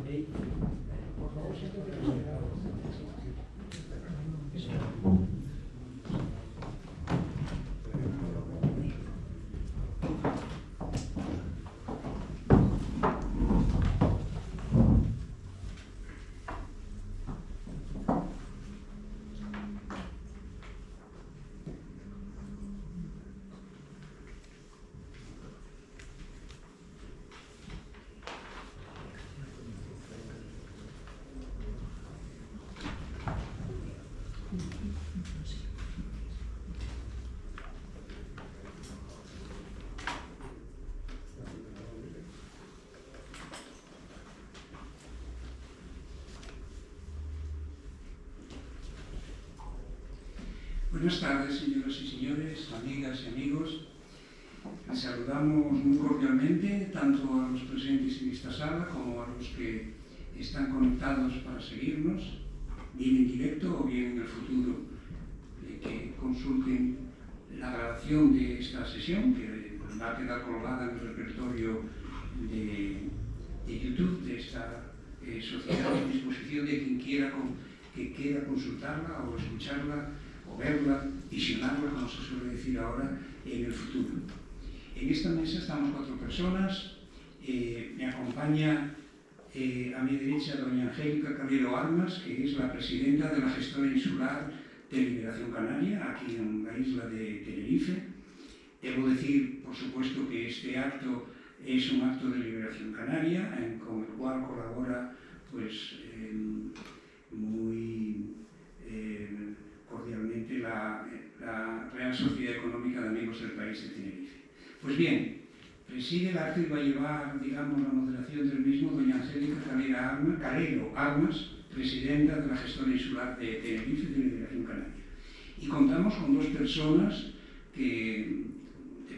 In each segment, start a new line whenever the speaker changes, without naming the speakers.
Por favor, siéntate.
Buenas tardes, señoras y señores, amigas y amigos. Les saludamos muy cordialmente tanto a los presentes en esta sala como a los que están conectados para seguirnos, bien en directo o bien en el futuro, que consulten la grabación de esta sesión, que va a quedar colgada en el repertorio de YouTube de esta sociedad, a disposición de quien quiera consultarla o escucharla, o verla, visionarla, como se suele decir ahora, en el futuro. En esta mesa estamos 4 personas. Me acompaña a mi derecha doña Angélica Calero Armas, que es la presidenta de la Gestora Insular de Liberación Canaria, aquí en la isla de Tenerife. Debo decir, por supuesto, que este acto es un acto de liberación canaria, con el cual colabora pues, muy cordialmente la Real Sociedad Económica de Amigos del País de Tenerife. Pues bien, preside el acto y va a llevar, digamos, la moderación del mismo doña Angélica Calero Armas, presidenta de la Gestora Insular de Tenerife de Liberación Canaria. Y contamos con 2 personas de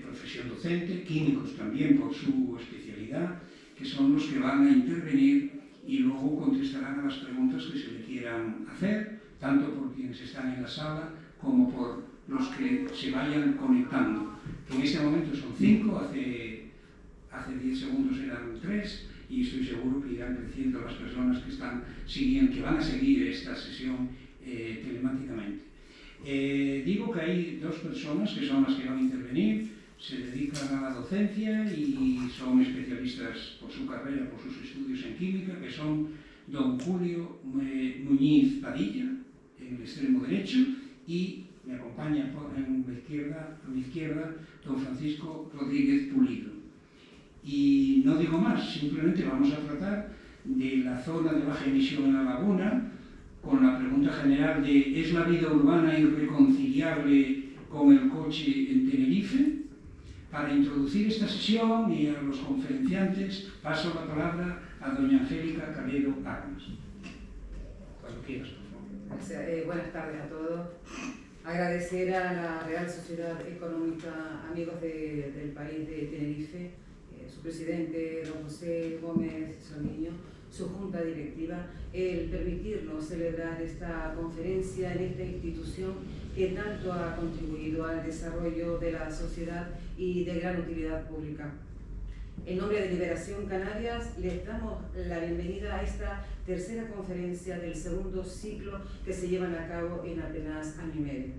profesión docente, químicos también por su especialidad, que son los que van a intervenir y luego contestarán a las preguntas que se le quieran hacer, tanto por quienes están en la sala como por los que se vayan conectando. Que en este momento son 5, hace 10 segundos eran 3, y estoy seguro que irán creciendo las personas que van a seguir esta sesión telemáticamente. Digo que hay 2 personas que son las que van a intervenir, se dedican a la docencia y son especialistas por su carrera, por sus estudios en química, que son don Julio Muñiz Padilla, en el extremo derecho, y me acompaña a mi izquierda don Francisco Rodríguez Pulido. Y no digo más, simplemente vamos a tratar de la zona de baja emisión en la laguna, con la pregunta general de ¿es la vida urbana irreconciliable con el coche en Tenerife? Para introducir esta sesión y a los conferenciantes paso la palabra a doña Angélica Calero Armas. Cuando quieras, por favor.
Gracias. Buenas tardes a todos. Agradecer a la Real Sociedad Económica Amigos del País de Tenerife, su presidente, don José Gómez Soliño, su junta directiva, el permitirnos celebrar esta conferencia en esta institución que tanto ha contribuido al desarrollo de la sociedad y de gran utilidad pública. En nombre de Liberación Canarias, les damos la bienvenida a esta tercera conferencia del segundo ciclo que se llevan a cabo en apenas año y medio.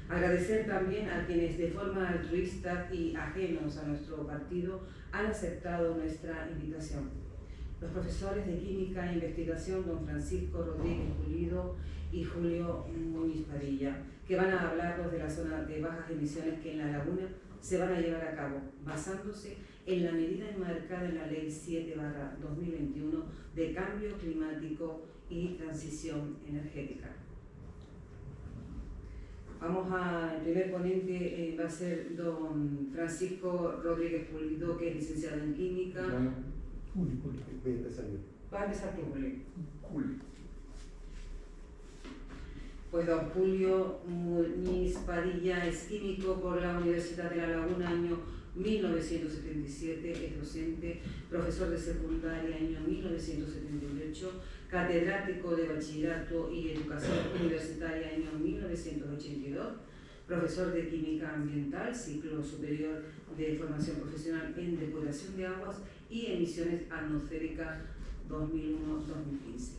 Agradecer también a quienes de forma altruista y ajenos a nuestro partido han aceptado nuestra invitación. Los profesores de Química e Investigación, don Francisco Rodríguez Pulido y Julio Muñiz Padilla, que van a hablarnos de la zona de bajas emisiones que en la laguna se van a llevar a cabo, basándose en la medida enmarcada en la Ley 7/2021 de Cambio Climático y Transición Energética. El primer ponente va a ser don Francisco Rodríguez Pulido, que es licenciado en Química.
Julio.
Va a empezar tú,
Julio.
Pues don Julio Muñiz Padilla es químico por la Universidad de La Laguna, año 1977, es docente, profesor de secundaria, año 1978, catedrático de bachillerato y educación universitaria, año 1982, profesor de química ambiental, ciclo superior de formación profesional en depuración de aguas y emisiones atmosféricas 2001-2015.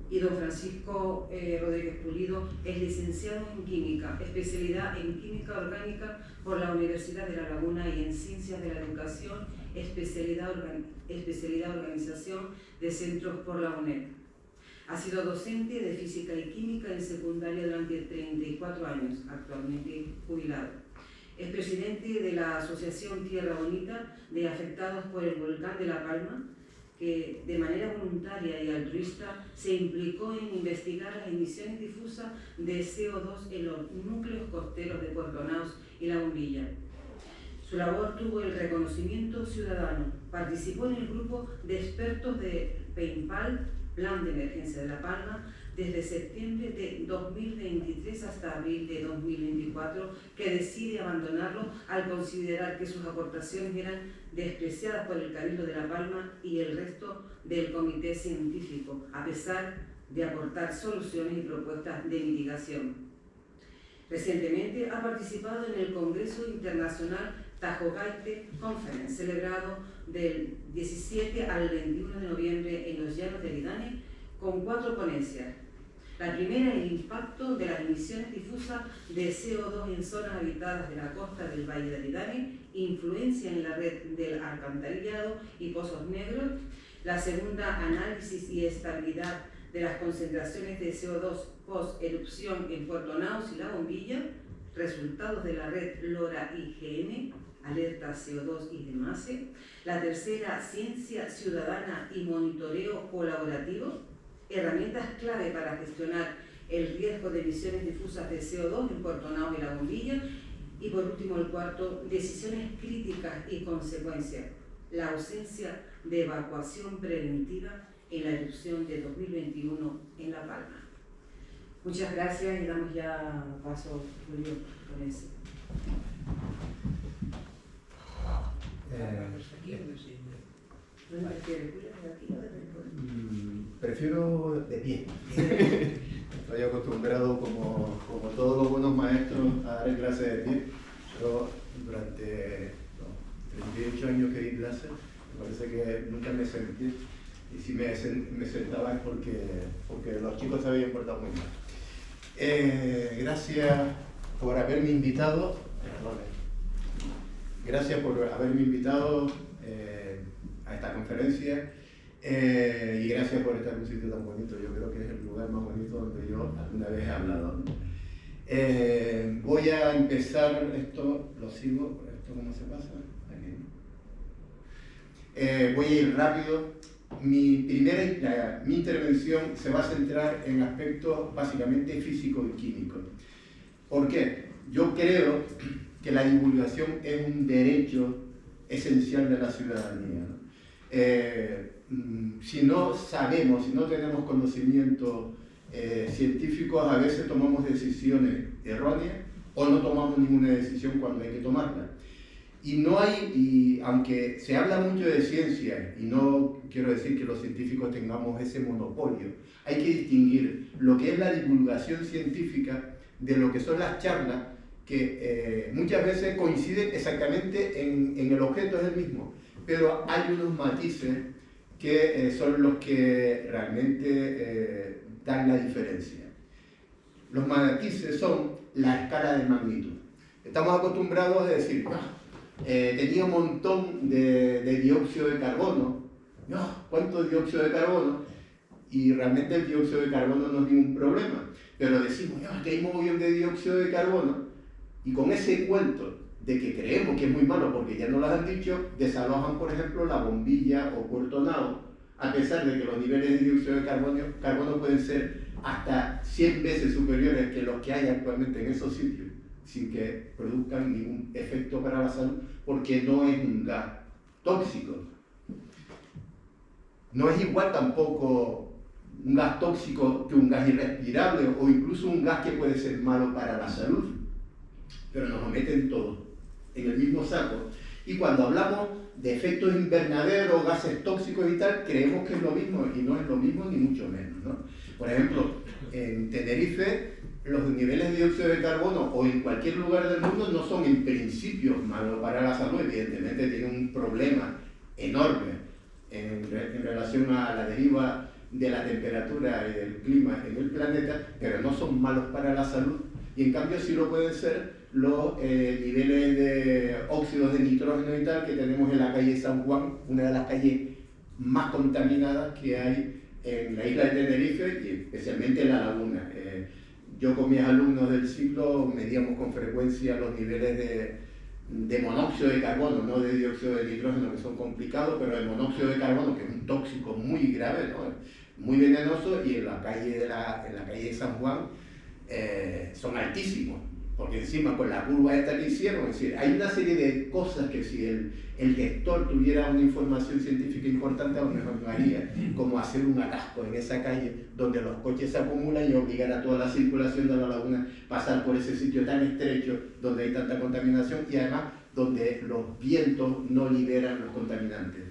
Y don Francisco Rodríguez Pulido es licenciado en Química, especialidad en Química Orgánica por la Universidad de La Laguna y en Ciencias de la Educación, especialidad Organización de Centros por la UNED. Ha sido docente de Física y Química en secundaria durante 34 años, actualmente jubilado. Es presidente de la Asociación Tierra Bonita de Afectados por el Volcán de La Palma, que de manera voluntaria y altruista se implicó en investigar las emisiones difusas de CO2 en los núcleos costeros de Puerto Naos y La Bombilla. Su labor tuvo el reconocimiento ciudadano. Participó en el grupo de expertos de PEIMPAL, Plan de Emergencia de La Palma, desde septiembre de 2023 hasta abril de 2024, que decide abandonarlo al considerar que sus aportaciones eran despreciadas por el Cabildo de La Palma y el resto del comité científico, a pesar de aportar soluciones y propuestas de mitigación. Recientemente ha participado en el Congreso Internacional Tajogaite Conference, celebrado del 17 al 21 de noviembre en los Llanos de Aridane, con 4 ponencias. La primera, el impacto de las emisiones difusas de CO2 en zonas habitadas de la costa del Valle de Aridane, influencia en la red del alcantarillado y pozos negros. La segunda, análisis y estabilidad de las concentraciones de CO2 post-erupción en Puerto Naos y La Bombilla, resultados de la red LoRa-IGM, alerta CO2 y demás. La tercera, ciencia ciudadana y monitoreo colaborativo, herramientas clave para gestionar el riesgo de emisiones difusas de CO2 en Puerto Naos y La Bombilla. Y por último, el cuarto, decisiones críticas y consecuencias, la ausencia de evacuación preventiva en la erupción de 2021 en La Palma. Muchas gracias y damos ya paso, Julio, con eso. ¿Dónde prefieres, Julio? ¿De aquí o de después?
Prefiero de pie. Estoy acostumbrado, como todos los buenos maestros, a dar clases de pie. Yo durante 38 años que di clases, me parece que nunca me senté. Y si me sentaba es porque los chicos se habían portado muy mal. Gracias por haberme invitado. Gracias por haberme invitado a esta conferencia y gracias por estar en un sitio tan bonito. Yo creo que es el lugar más bonito donde yo alguna vez he hablado, ¿no? Voy a empezar esto, lo sigo, ¿esto cómo se pasa? Aquí. Voy a ir rápido. Mi intervención se va a centrar en aspectos básicamente físicos y químicos. ¿Por qué? Yo creo que la divulgación es un derecho esencial de la ciudadanía, ¿no? Si no sabemos, si no tenemos conocimientos científicos, a veces tomamos decisiones erróneas o no tomamos ninguna decisión cuando hay que tomarla. Y aunque se habla mucho de ciencia, y no quiero decir que los científicos tengamos ese monopolio, hay que distinguir lo que es la divulgación científica de lo que son las charlas, que muchas veces coinciden exactamente en el objeto, es el mismo, pero hay unos matices que son los que realmente dan la diferencia. Los matices son la escala de magnitud. Estamos acostumbrados a decir, tenía un montón de dióxido de carbono. ¿Cuánto dióxido de carbono? Y realmente el dióxido de carbono no es ningún problema. Pero decimos, que hay un montón de dióxido de carbono. Y con ese cuento de que creemos que es muy malo porque ya no lo han dicho, desalojan, por ejemplo, La Bombilla o Puerto Naos, a pesar de que los niveles de dióxido de carbono pueden ser hasta 100 veces superiores que los que hay actualmente en esos sitios, sin que produzcan ningún efecto para la salud, porque no es un gas tóxico. No es igual tampoco un gas tóxico que un gas irrespirable o incluso un gas que puede ser malo para la salud, pero nos lo meten todos en el mismo saco. Y cuando hablamos de efectos invernaderos, gases tóxicos y tal, creemos que es lo mismo, y no es lo mismo ni mucho menos, ¿no? Por ejemplo, en Tenerife, los niveles de dióxido de carbono o en cualquier lugar del mundo no son en principio malos para la salud, evidentemente tienen un problema enorme en relación a la deriva de la temperatura y del clima en el planeta, pero no son malos para la salud, y en cambio sí lo pueden ser los niveles de óxidos de nitrógeno y tal que tenemos en la calle San Juan, una de las calles más contaminadas que hay en la isla de Tenerife y especialmente en la laguna. Yo con mis alumnos del ciclo medíamos con frecuencia los niveles de monóxido de carbono, no de dióxido de nitrógeno, que son complicados, pero el monóxido de carbono, que es un tóxico muy grave, ¿no? Muy venenoso, y en la calle de San Juan son altísimos, porque encima con la curva esta que hicieron, es decir, hay una serie de cosas que si el gestor tuviera una información científica importante, a lo mejor no haría, como hacer un atasco en esa calle donde los coches se acumulan y obligar a toda la circulación de la laguna a pasar por ese sitio tan estrecho donde hay tanta contaminación y además donde los vientos no liberan los contaminantes.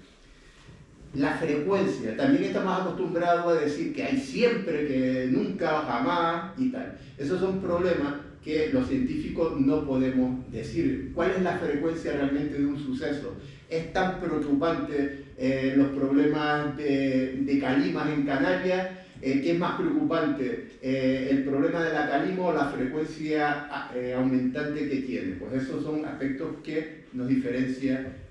La frecuencia, también estamos acostumbrados a decir que hay siempre, que nunca, jamás y tal. Esos son problemas que los científicos no podemos decir. ¿Cuál es la frecuencia realmente de un suceso? ¿Es tan preocupante los problemas de calimas en Canarias? ¿Qué es más preocupante? ¿El problema de la calima o la frecuencia aumentante que tiene? Pues esos son aspectos que nos diferencian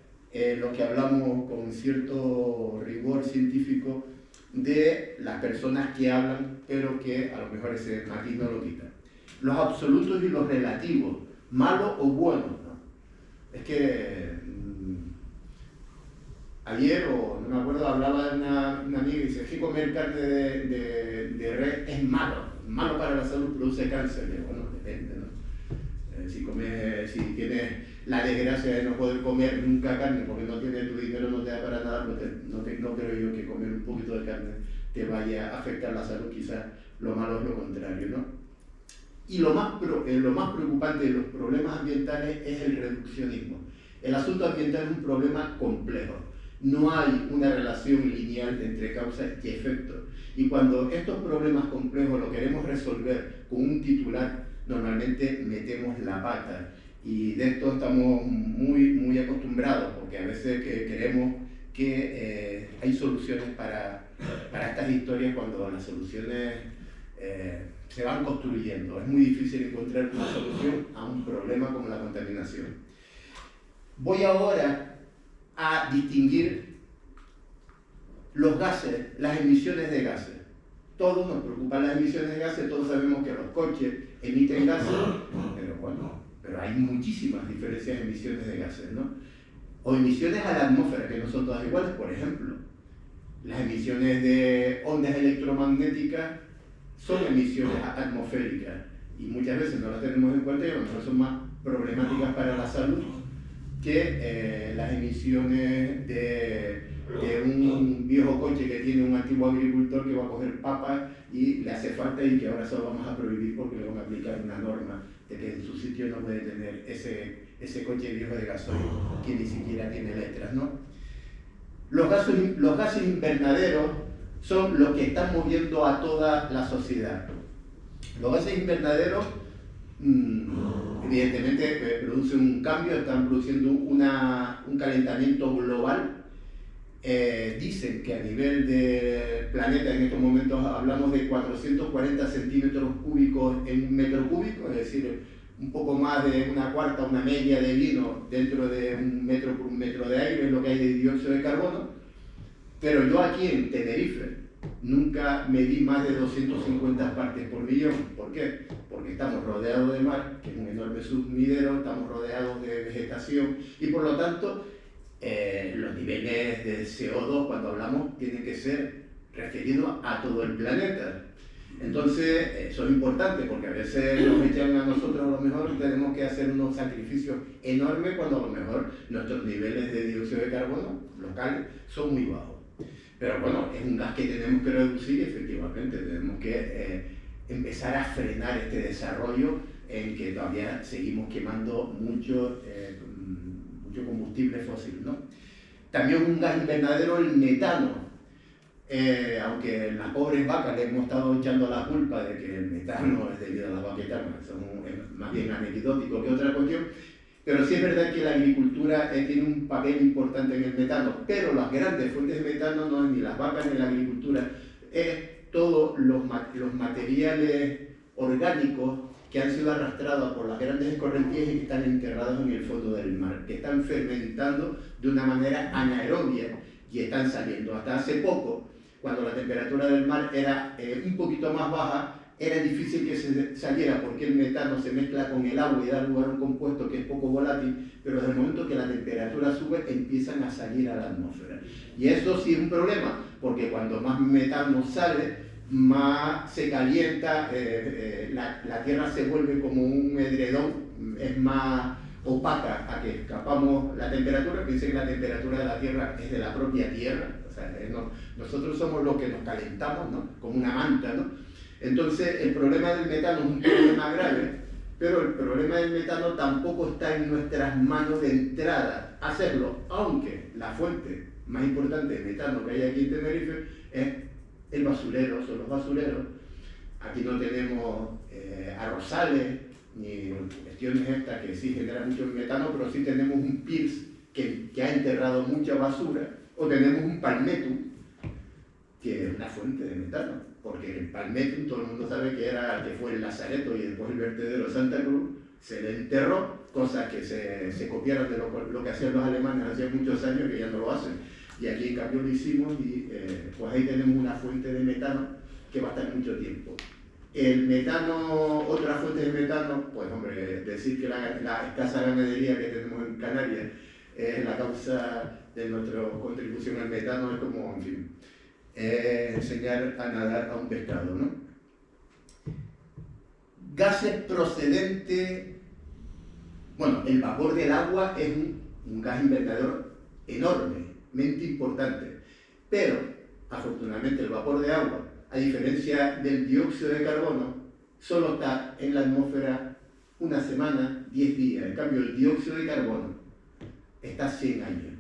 lo que hablamos con cierto rigor científico de las personas que hablan, pero que a lo mejor ese matiz no lo quitan. Los absolutos y los relativos, malos o buenos, ¿no? Es que ayer, o no me acuerdo, hablaba de una amiga y dice que comer carne de res es malo para la salud, produce cáncer. Y bueno, depende, ¿no? Si tienes la desgracia de no poder comer nunca carne porque no tienes tu dinero, no te da para nada, no creo yo que comer un poquito de carne te vaya a afectar la salud, quizás lo malo es lo contrario, ¿no? Y lo más preocupante de los problemas ambientales es el reduccionismo. El asunto ambiental es un problema complejo. No hay una relación lineal entre causas y efectos. Y cuando estos problemas complejos los queremos resolver con un titular, normalmente metemos la pata. Y de esto estamos muy acostumbrados, porque a veces creemos que hay soluciones para estas historias cuando las soluciones se van construyendo. Es muy difícil encontrar una solución a un problema como la contaminación. Voy ahora a distinguir los gases, las emisiones de gases. Todos nos preocupan las emisiones de gases, todos sabemos que los coches emiten gases, pero hay muchísimas diferencias en emisiones de gases, ¿no? O emisiones a la atmósfera, que no son todas iguales. Por ejemplo, las emisiones de ondas electromagnéticas son emisiones atmosféricas y muchas veces no las tenemos en cuenta y a lo mejor son más problemáticas para la salud que las emisiones de un viejo coche que tiene un antiguo agricultor que va a coger papas y le hace falta y que ahora solo vamos a prohibir porque le van a aplicar una norma de que en su sitio no puede tener ese coche viejo de gasoil que ni siquiera tiene letras, ¿no? Los gases invernaderos son los que están moviendo a toda la sociedad. Los gases invernaderos evidentemente producen un cambio, están produciendo un calentamiento global. Dicen que a nivel del planeta en estos momentos hablamos de 440 centímetros cúbicos en un metro cúbico, es decir, un poco más de una cuarta, una media de vino dentro de un metro por un metro de aire, es lo que hay de dióxido de carbono. Pero yo aquí en Tenerife nunca medí más de 250 partes por millón. ¿Por qué? Porque estamos rodeados de mar, que es un enorme sumidero, estamos rodeados de vegetación y por lo tanto los niveles de CO2 cuando hablamos tienen que ser referidos a todo el planeta. Entonces eso es importante porque a veces nos echan a nosotros, a lo mejor tenemos que hacer unos sacrificios enormes cuando a lo mejor nuestros niveles de dióxido de carbono locales son muy bajos. Pero bueno, es un gas que tenemos que reducir y efectivamente tenemos que empezar a frenar este desarrollo en que todavía seguimos quemando mucho combustible fósil, ¿no? También un gas invernadero, el metano. Aunque las pobres vacas le hemos estado echando la culpa de que el metano es debido a las vaquetas, son más bien anecdótico que otra cuestión, Pero sí es verdad que la agricultura tiene un papel importante en el metano, pero las grandes fuentes de metano no es ni las vacas ni la agricultura, es todos los materiales orgánicos que han sido arrastrados por las grandes escorrentías y que están enterrados en el fondo del mar, que están fermentando de una manera anaerobia y están saliendo. Hasta hace poco, cuando la temperatura del mar era un poquito más baja, era difícil que se saliera porque el metano se mezcla con el agua y da lugar a un compuesto que es poco volátil, pero desde el momento que la temperatura sube empiezan a salir a la atmósfera. Y eso sí es un problema, porque cuando más metano sale, más se calienta, la Tierra se vuelve como un edredón, es más opaca a que escapamos la temperatura. Piensen que la temperatura de la Tierra es de la propia Tierra, o sea, nosotros somos los que nos calentamos, ¿no? Como una manta, ¿no? Entonces, el problema del metano es un problema grave, pero el problema del metano tampoco está en nuestras manos de entrada hacerlo, aunque la fuente más importante de metano que hay aquí en Tenerife es el basurero, son los basureros. Aquí no tenemos arrozales ni cuestiones estas que sí generan mucho metano, pero sí tenemos un PIRS que ha enterrado mucha basura, o tenemos un palmetum, que es una fuente de metano. Porque el palmetum, todo el mundo sabe que fue el Lazareto y después el vertedero Santa Cruz, se le enterró, cosas que se copiaron de lo que hacían los alemanes hace muchos años, que ya no lo hacen. Y aquí en cambio lo hicimos y pues ahí tenemos una fuente de metano que va a estar mucho tiempo. El metano, otra fuente de metano, pues hombre, decir que la escasa ganadería que tenemos en Canarias es la causa de nuestra contribución al metano, es como, en fin, enseñar a nadar a un pescado, ¿no? Gases procedentes, bueno, el vapor del agua es un gas invernadero enormemente importante, pero afortunadamente el vapor de agua, a diferencia del dióxido de carbono, solo está en la atmósfera una semana, 10 días. En cambio, el dióxido de carbono está 100 años.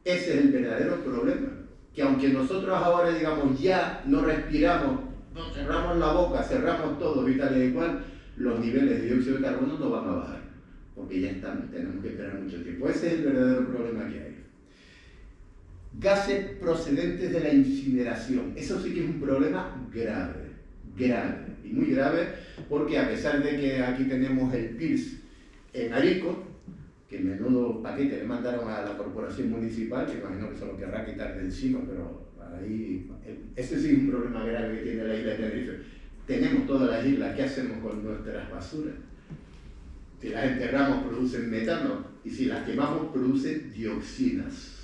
Ese es el verdadero problema. Que aunque nosotros ahora, digamos, ya no respiramos, nos cerramos la boca, cerramos todo y tal y cual, los niveles de dióxido de carbono no van a bajar, porque ya están, tenemos que esperar mucho tiempo. Ese es el verdadero problema que hay. Gases procedentes de la incineración. Eso sí que es un problema grave, y muy grave, porque a pesar de que aquí tenemos el PIRS en Arico, que menudo paquete le mandaron a la corporación municipal, que imagino que se lo querrá quitar de encima, pero ahí, ese sí es un problema grave que tiene la isla de Tenerife. Tenemos todas las islas, ¿qué hacemos con nuestras basuras? Si las enterramos producen metano, y si las quemamos producen dioxinas.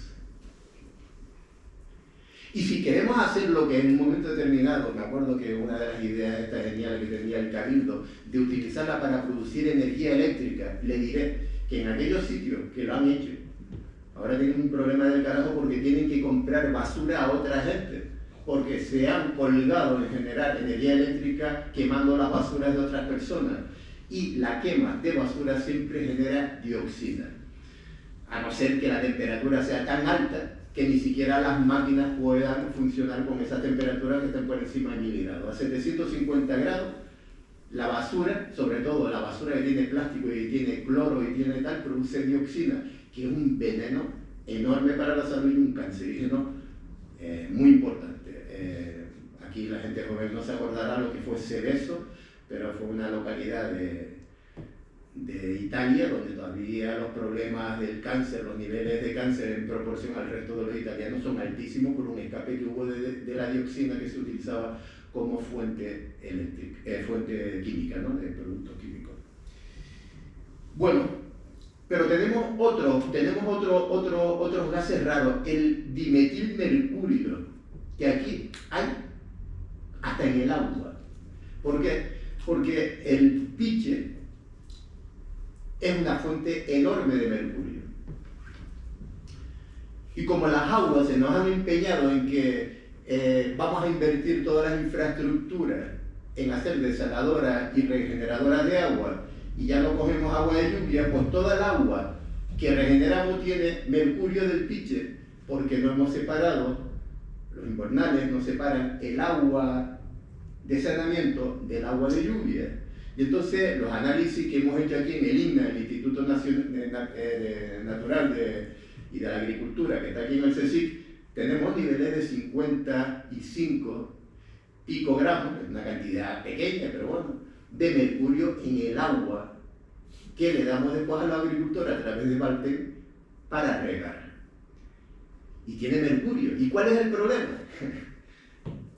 Y si queremos hacer lo que en un momento determinado, me acuerdo que una de las ideas esta genial que tenía el Cabildo, de utilizarla para producir energía eléctrica, le diré que en aquellos sitios que lo han hecho, ahora tienen un problema del carajo porque tienen que comprar basura a otra gente, porque se han colgado en generar energía eléctrica quemando las basuras de otras personas. Y la quema de basura siempre genera dioxina, a no ser que la temperatura sea tan alta que ni siquiera las máquinas puedan funcionar con esa temperatura que están por encima de 1000 grados. A 750 grados, la basura, sobre todo la basura que tiene plástico y tiene cloro y tiene tal, produce dioxina, que es un veneno enorme para la salud y un cancerígeno muy importante. Aquí la gente joven no se acordará lo que fue Seveso, pero fue una localidad de Italia donde todavía los problemas del cáncer, los niveles de cáncer en proporción al resto de los italianos son altísimos por un escape que hubo de la dioxina que se utilizaba como fuente química, ¿no? De productos químicos. Bueno, pero tenemos otros gases raros, el dimetilmercurio, que aquí hay hasta en el agua. ¿Por qué? Porque el piche es una fuente enorme de mercurio. Y como las aguas se nos han empeñado en que vamos a invertir todas las infraestructuras en hacer desaladoras y regeneradoras de agua, y ya no cogemos agua de lluvia, pues toda el agua que regeneramos tiene mercurio del piche, porque no hemos separado, los invernales no separan el agua de saneamiento del agua de lluvia. Y entonces los análisis que hemos hecho aquí en el INNA, el Instituto Natural y de la Agricultura, que está aquí en el CSIC, tenemos niveles de 55 picogramos, es una cantidad pequeña, pero bueno, de mercurio en el agua que le damos después a los agricultores a través de Valten para regar. Y tiene mercurio. ¿Y cuál es el problema?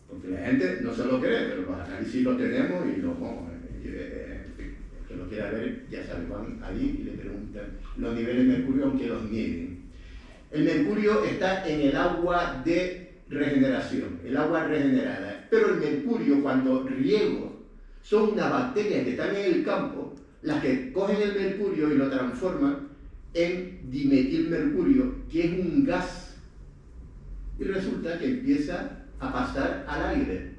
Porque la gente no se lo cree, pero los análisis los tenemos y los vamos. El que lo quiera ver, ya saben, van ahí y le preguntan los niveles de mercurio, aunque los nieguen. El mercurio está en el agua de regeneración, el agua regenerada. Pero el mercurio, cuando riego, son unas bacterias que están en el campo, las que cogen el mercurio y lo transforman en dimetilmercurio, que es un gas. Y resulta que empieza a pasar al aire.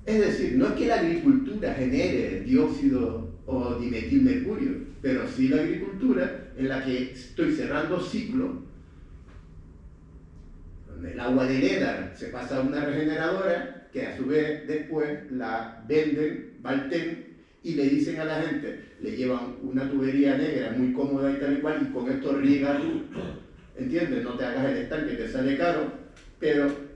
Es decir, no es que la agricultura genere dióxido o dimetilmercurio, pero sí la agricultura en la que estoy cerrando ciclos, donde el agua de Édar se pasa a una regeneradora, que a su vez después la venden, Valten, y le dicen a la gente, le llevan una tubería negra muy cómoda y tal y cual, y con esto riega tú. ¿Entiendes? No te hagas el estanque, te sale caro, pero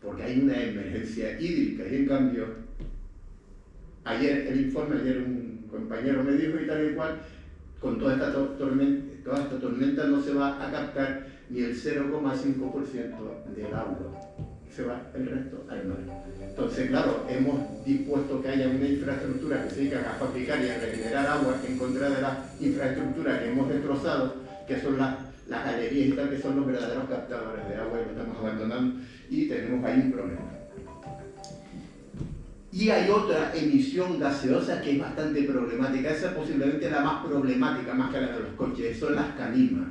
porque hay una emergencia hídrica. Y en cambio, ayer un compañero me dijo y tal y cual, con toda esta tormenta no se va a captar ni el 0,5% del agua. Se va el resto al mar. Entonces, claro, hemos dispuesto que haya una infraestructura que se dedica a fabricar y a regenerar agua en contra de la infraestructura que hemos destrozado, que son las galerías y tal, que son los verdaderos captadores de agua, y lo estamos abandonando y tenemos ahí un problema. Y hay otra emisión gaseosa que es bastante problemática, esa posiblemente la más problemática, más que la de los coches, son las calimas,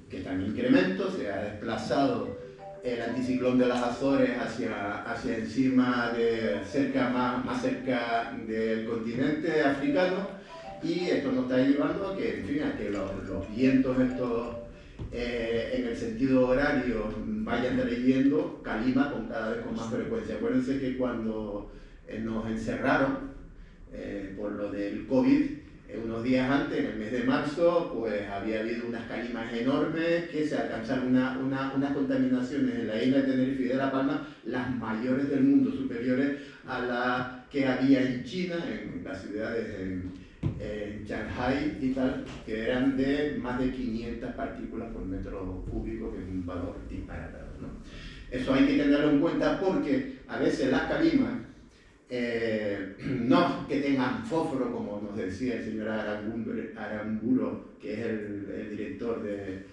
que están en incremento, se ha desplazado el anticiclón de las Azores hacia encima, más cerca del continente africano, y esto nos está llevando a que, en fin, a que los vientos estos en el sentido horario vayan trayendo calima cada vez con más frecuencia. Acuérdense que cuando nos encerraron por lo del COVID, unos días antes, en el mes de marzo, pues había habido unas calimas enormes que se alcanzaron unas contaminaciones en la isla de Tenerife y de La Palma, las mayores del mundo, superiores a las que había en China, en las ciudades en Shanghai y tal, que eran de más de 500 partículas por metro cúbico, que es un valor disparatado, ¿no? Eso hay que tenerlo en cuenta porque a veces las calimas, no que tengan fósforo, como nos decía el señor Aramburo, que es el director del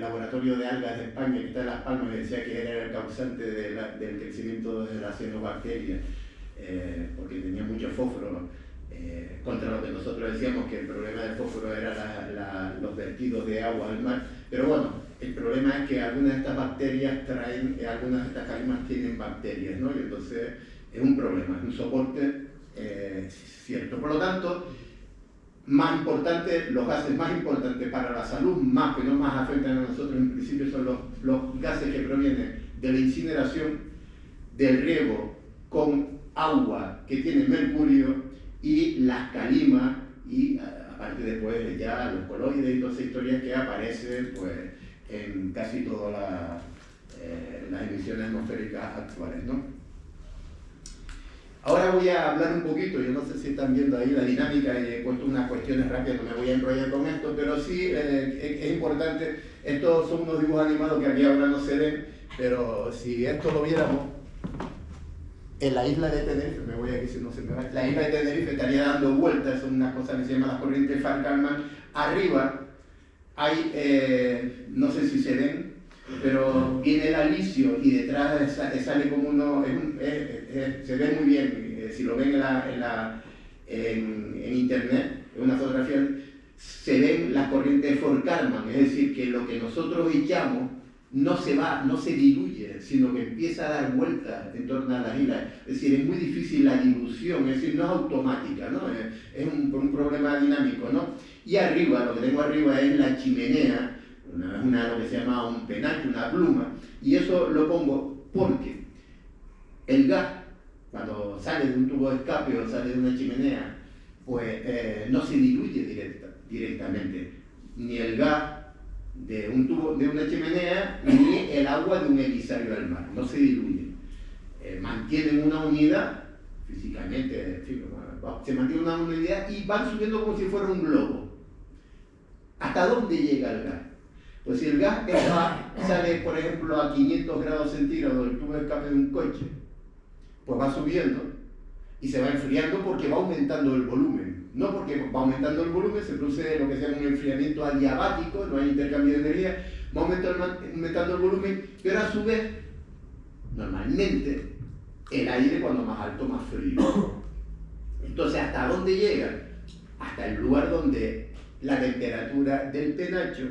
laboratorio de algas de España, que está en Las Palmas, y decía que era el causante del crecimiento de la cianobacteria, porque tenía mucho fósforo, contra lo que nosotros decíamos que el problema del fósforo era los vertidos de agua al mar. Pero bueno, el problema es que algunas de estas bacterias algunas de estas calimas tienen bacterias, ¿no? Y entonces es un problema, es un soporte cierto. Por lo tanto, los gases más importantes para la salud, más que no más afectan a nosotros en principio, son los gases que provienen de la incineración, del riego con agua que tiene mercurio y las calimas, y aparte después ya los coloides y todas esas historias que aparecen pues en casi todas las emisiones atmosféricas actuales, ¿no? Ahora voy a hablar un poquito, yo no sé si están viendo ahí la dinámica, he puesto unas cuestiones rápidas, no me voy a enrollar con esto, pero sí es importante. Estos son unos dibujos animados que aquí ahora no se ven, pero si esto lo viéramos en la isla de Tenerife, me voy aquí si no se me va, la isla de Tenerife estaría dando vueltas, son unas cosas que se llaman las corrientes Farc-Kallman. Arriba hay, no sé si se ven, pero viene el alisio y detrás sale como uno, se ve muy bien, si lo ven en internet, en una fotografía, se ven las corrientes Farc-Kallman, es decir, que lo que nosotros echamos no se diluye, sino que empieza a dar vueltas en torno a las islas. Es decir, es muy difícil la dilución, es decir, no es automática, ¿no? Es un problema dinámico, ¿no? Y arriba, lo que tengo arriba es la chimenea, lo que se llama un penacho, una pluma, y eso lo pongo porque el gas cuando sale de un tubo de escape o sale de una chimenea, pues no se diluye directamente ni el gas de un tubo de una chimenea ni el agua de un emisario al mar, no se diluyen. Mantienen una unidad físicamente, en fin, se mantiene una unidad y van subiendo como si fuera un globo. ¿Hasta dónde llega el gas? Pues si el gas sale, por ejemplo, a 500 grados centígrados del tubo de escape de un coche, pues va subiendo y se va enfriando porque va aumentando el volumen. No porque va aumentando el volumen, se produce lo que se llama un enfriamiento adiabático, no hay intercambio de energía, va aumentando el volumen, pero a su vez, normalmente, el aire cuando más alto, más frío. Entonces, ¿hasta dónde llega? Hasta el lugar donde la temperatura del penacho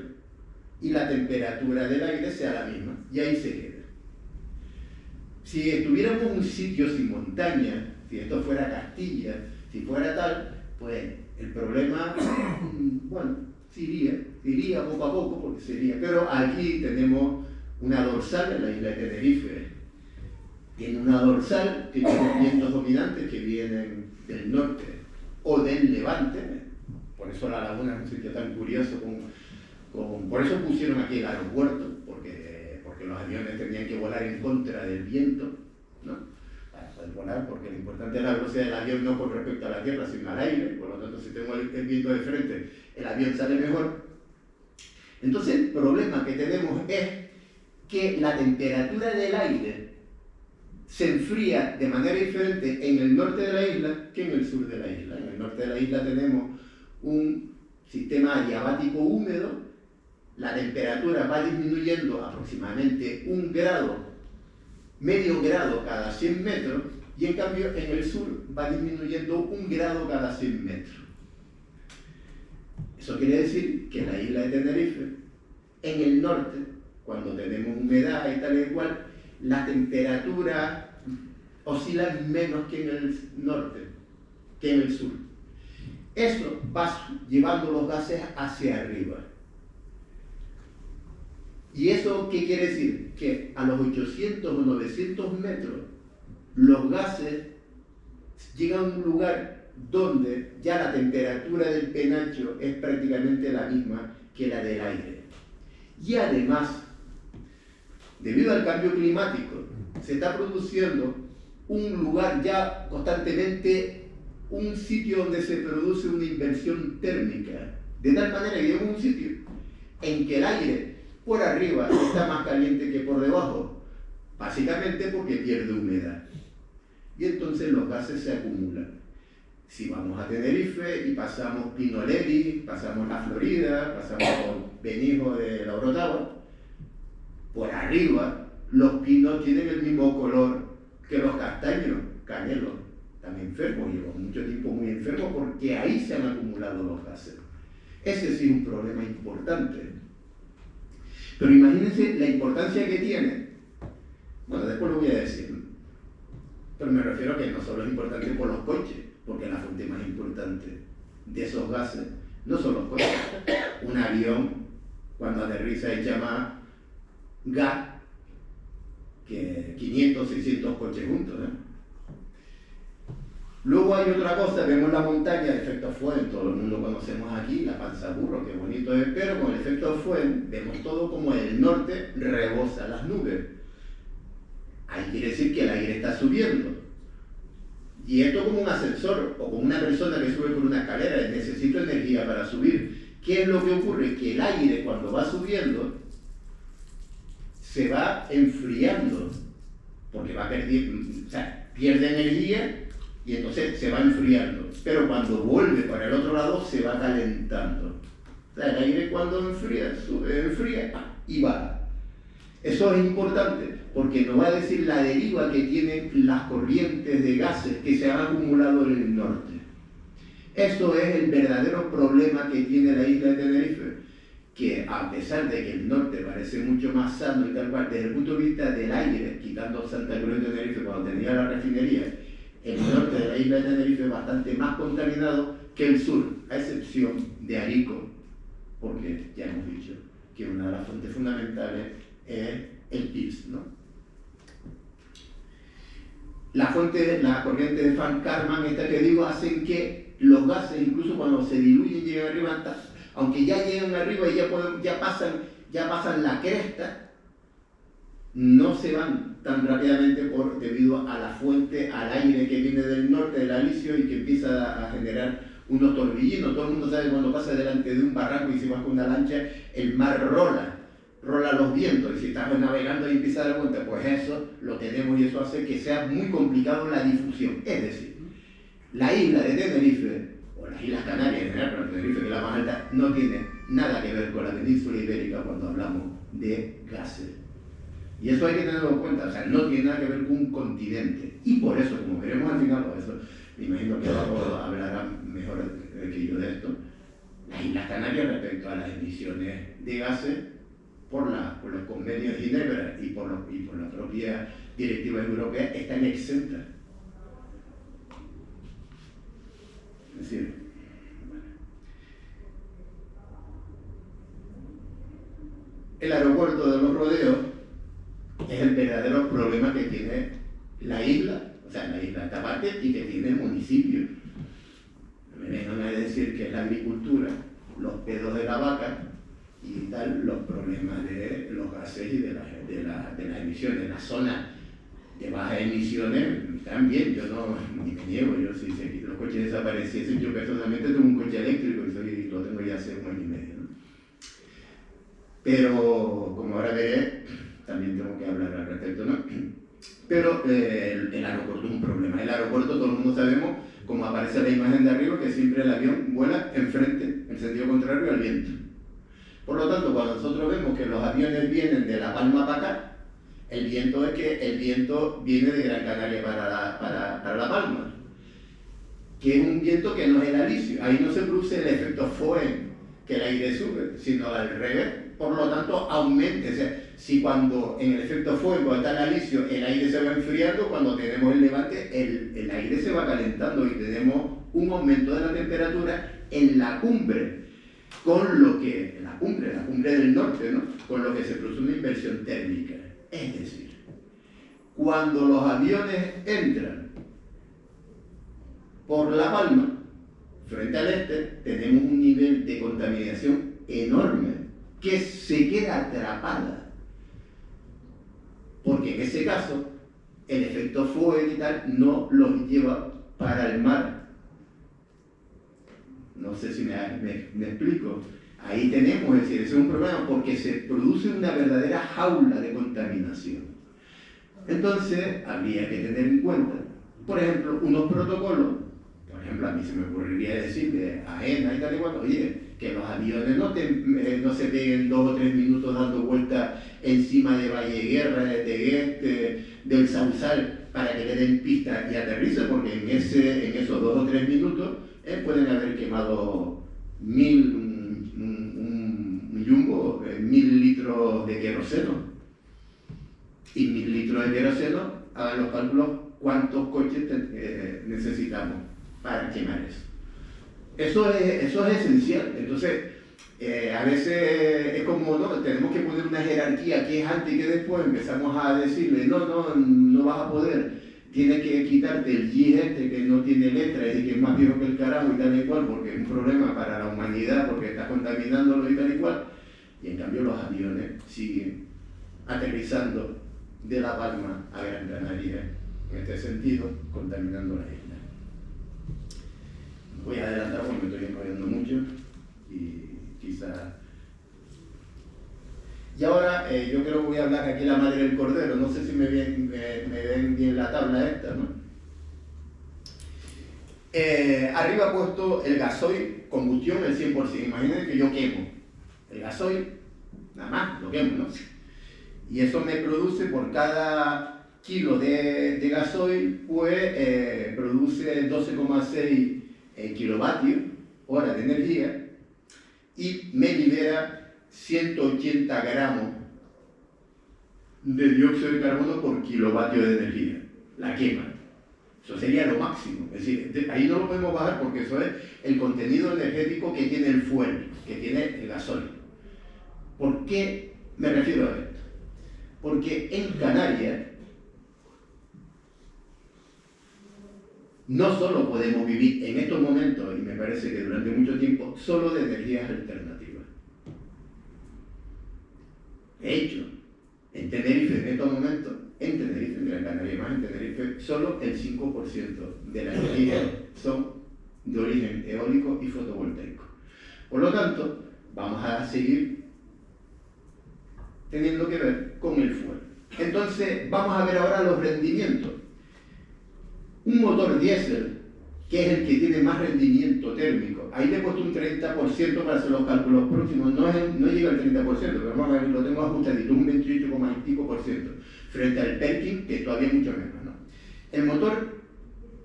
y la temperatura del aire sea la misma, y ahí se queda. Si estuviéramos en un sitio sin montaña, si esto fuera Castilla, si fuera tal, pues el problema, bueno, se iría poco a poco, porque sería. Pero aquí tenemos una dorsal en la isla de Tenerife. Tiene una dorsal que tiene vientos dominantes que vienen del norte o del levante. Por eso la laguna es un sitio tan curioso. Por eso pusieron aquí el aeropuerto, porque los aviones tenían que volar en contra del viento, ¿no? Para poder volar, porque lo importante es la velocidad del avión no con respecto a la tierra, sino al aire. Por lo tanto, si tengo el viento de frente, el avión sale mejor. Entonces, el problema que tenemos es que la temperatura del aire se enfría de manera diferente en el norte de la isla que en el sur de la isla. En el norte de la isla tenemos un sistema adiabático húmedo. La temperatura va disminuyendo aproximadamente 1 grado, medio grado cada 100 metros, y en cambio en el sur va disminuyendo 1 grado cada 100 metros. Eso quiere decir que en la isla de Tenerife, en el norte, cuando tenemos humedad y tal y cual, la temperatura oscila menos que en el norte, que en el sur. Eso va llevando los gases hacia arriba. ¿Y eso qué quiere decir? Que a los 800 o 900 metros los gases llegan a un lugar donde ya la temperatura del penacho es prácticamente la misma que la del aire. Y además, debido al cambio climático, se está produciendo un lugar ya constantemente, un sitio donde se produce una inversión térmica, de tal manera que llega un sitio en que el aire por arriba está más caliente que por debajo, básicamente porque pierde humedad. Y entonces los gases se acumulan. Si vamos a Tenerife y pasamos Pino Levi, pasamos la Florida, pasamos por Benijo de la Orotava, por arriba los pinos tienen el mismo color que los castaños, cañelos, están enfermos, llevan mucho tiempo muy enfermos porque ahí se han acumulado los gases. Ese sí es un problema importante. Pero imagínense la importancia que tiene. Bueno, después lo voy a decir. Pero me refiero a que no solo es importante por los coches, porque la fuente más importante de esos gases no son los coches. Un avión, cuando aterriza, echa más gas que 500, 600 coches juntos, ¿eh? Luego hay otra cosa, vemos la montaña de efecto Foehn, todo el mundo conocemos aquí, la panza burro, qué bonito es, pero con el efecto Foehn vemos todo como el norte rebosa las nubes. Ahí quiere decir que el aire está subiendo. Y esto como un ascensor o como una persona que sube por una escalera, necesito energía para subir. ¿Qué es lo que ocurre? Que el aire cuando va subiendo se va enfriando, porque va perdiendo, o sea, pierde energía y entonces se va enfriando. Pero cuando vuelve para el otro lado se va calentando. O sea, el aire cuando enfría, enfría y baja. Eso es importante porque nos va a decir la deriva que tienen las corrientes de gases que se han acumulado en el norte. Eso es el verdadero problema que tiene la isla de Tenerife, que a pesar de que el norte parece mucho más sano y tal cual, desde el punto de vista del aire, quitando Santa Cruz de Tenerife cuando tenía la refinería, el norte de la isla de Tenerife es bastante más contaminado que el sur, a excepción de Arico, porque ya hemos dicho que una de las fuentes fundamentales es el PIBS, ¿no? la corriente de Frank-Kármán, esta que digo, hacen que los gases, incluso cuando se diluyen, lleguen arriba, aunque ya llegan arriba y ya pasan la cresta, no se van tan rápidamente debido a la fuente, al aire que viene del norte del alisio y que empieza a generar unos torbellinos. Todo el mundo sabe que cuando pasa delante de un barranco y se va con una lancha, el mar rola los vientos, y si estamos navegando y empieza a dar cuenta, pues eso lo tenemos y eso hace que sea muy complicado la difusión. Es decir, la isla de Tenerife, o las Islas Canarias en general, pero Tenerife, que es la más alta, no tiene nada que ver con la península ibérica cuando hablamos de gases. Y eso hay que tenerlo en cuenta, o sea, no tiene nada que ver con un continente. Y por eso, como veremos al final, por eso me imagino que Abajo hablará mejor que yo de esto, las Islas Canarias respecto a las emisiones de gases, por los convenios de Ginebra y por la propia directiva europea, están exentas. Es decir, el aeropuerto de Los Rodeos es el verdadero problema que tiene la isla, o sea, la isla esta parte, y que tiene el municipio. Me vengan a decir que es la agricultura, los pedos de la vaca y tal, los problemas de los gases y de las emisiones. La zona de bajas emisiones también, yo no ni me niego, yo si los coches desapareciesen, yo personalmente tengo un coche eléctrico y lo tengo ya hace un año y medio, ¿no? Pero, como ahora veré, también tengo que hablar al respecto, ¿no? Pero el aeropuerto es un problema. El aeropuerto, todo el mundo sabemos, como aparece en la imagen de arriba, que siempre el avión vuela enfrente, en sentido contrario al viento. Por lo tanto, cuando nosotros vemos que los aviones vienen de La Palma para acá, el viento viene de Gran Canaria para La Palma, que es un viento que no es el alisio. Ahí no se produce el efecto Foehn, que el aire sube, sino al revés. Por lo tanto, aumenta. O sea, si cuando en el efecto Foehn, cuando está el alisio, el aire se va enfriando, cuando tenemos el levante, el aire se va calentando y tenemos un aumento de la temperatura en la cumbre, con lo que, la cumbre del norte, ¿no? Con lo que se produce una inversión térmica. Es decir, cuando los aviones entran por La Palma, frente al este, tenemos un nivel de contaminación enorme que se queda atrapada. Porque en ese caso, el efecto Foehn y tal no los lleva para el mar. No sé si me explico. Ahí tenemos, es decir, ese es un problema porque se produce una verdadera jaula de contaminación. Entonces, habría que tener en cuenta, por ejemplo, unos protocolos. Por ejemplo, a mí se me ocurriría decir de AENA y tal y cual, oye, que los aviones no se peguen 2 o 3 minutos dando vueltas encima de Valleguerra, de Tegueste, del Sausal, para que le den pista y aterrice, porque en esos 2 o 3 minutos pueden haber quemado 1.000 litros de queroseno. Y 1.000 litros de queroseno, hagan los cálculos cuántos coches necesitamos para quemar eso. Eso es esencial. Entonces, a veces es como, ¿no? Tenemos que poner una jerarquía, que es antes y que después. Empezamos a decirle, no vas a poder, tienes que quitarte el G que no tiene letras y que es más viejo que el carajo y tal y cual, porque es un problema para la humanidad, porque está contaminándolo y tal y cual. Y en cambio los aviones siguen aterrizando de La Palma a Gran Canaria, en este sentido, contaminando la isla. Voy a adelantar porque me estoy enrollando mucho y quizá... Y ahora yo creo que voy a hablar aquí la madre del cordero. No sé si me ven bien la tabla esta, ¿no? Arriba he puesto el gasoil, combustión, el 100%. Imaginen que yo quemo el gasoil, nada más, lo quemo, ¿no? Y eso me produce por cada kilo de gasoil, pues produce 12,6 kilovatios hora de energía y me libera 180 gramos de dióxido de carbono por kilovatio de energía. La quema. Eso sería lo máximo. Es decir, ahí no lo podemos bajar porque eso es el contenido energético que tiene el fuel, que tiene el gasoil. ¿Por qué me refiero a esto? Porque en Canarias no solo podemos vivir en estos momentos, y me parece que durante mucho tiempo, solo de energías alternativas. De hecho, en Tenerife, en estos momentos, en Tenerife, en Gran Canaria más, en Tenerife, solo el 5% de la energía son de origen eólico y fotovoltaico. Por lo tanto, vamos a seguir teniendo que ver con el fuel. Entonces, vamos a ver ahora los rendimientos. Un motor diésel, que es el que tiene más rendimiento térmico, ahí le he puesto un 30% para hacer los cálculos próximos, no llega al 30%, pero vamos a ver, lo tengo ajustadito, un 28, y pico por ciento, frente al Perkin, que todavía es mucho menos, ¿no? El motor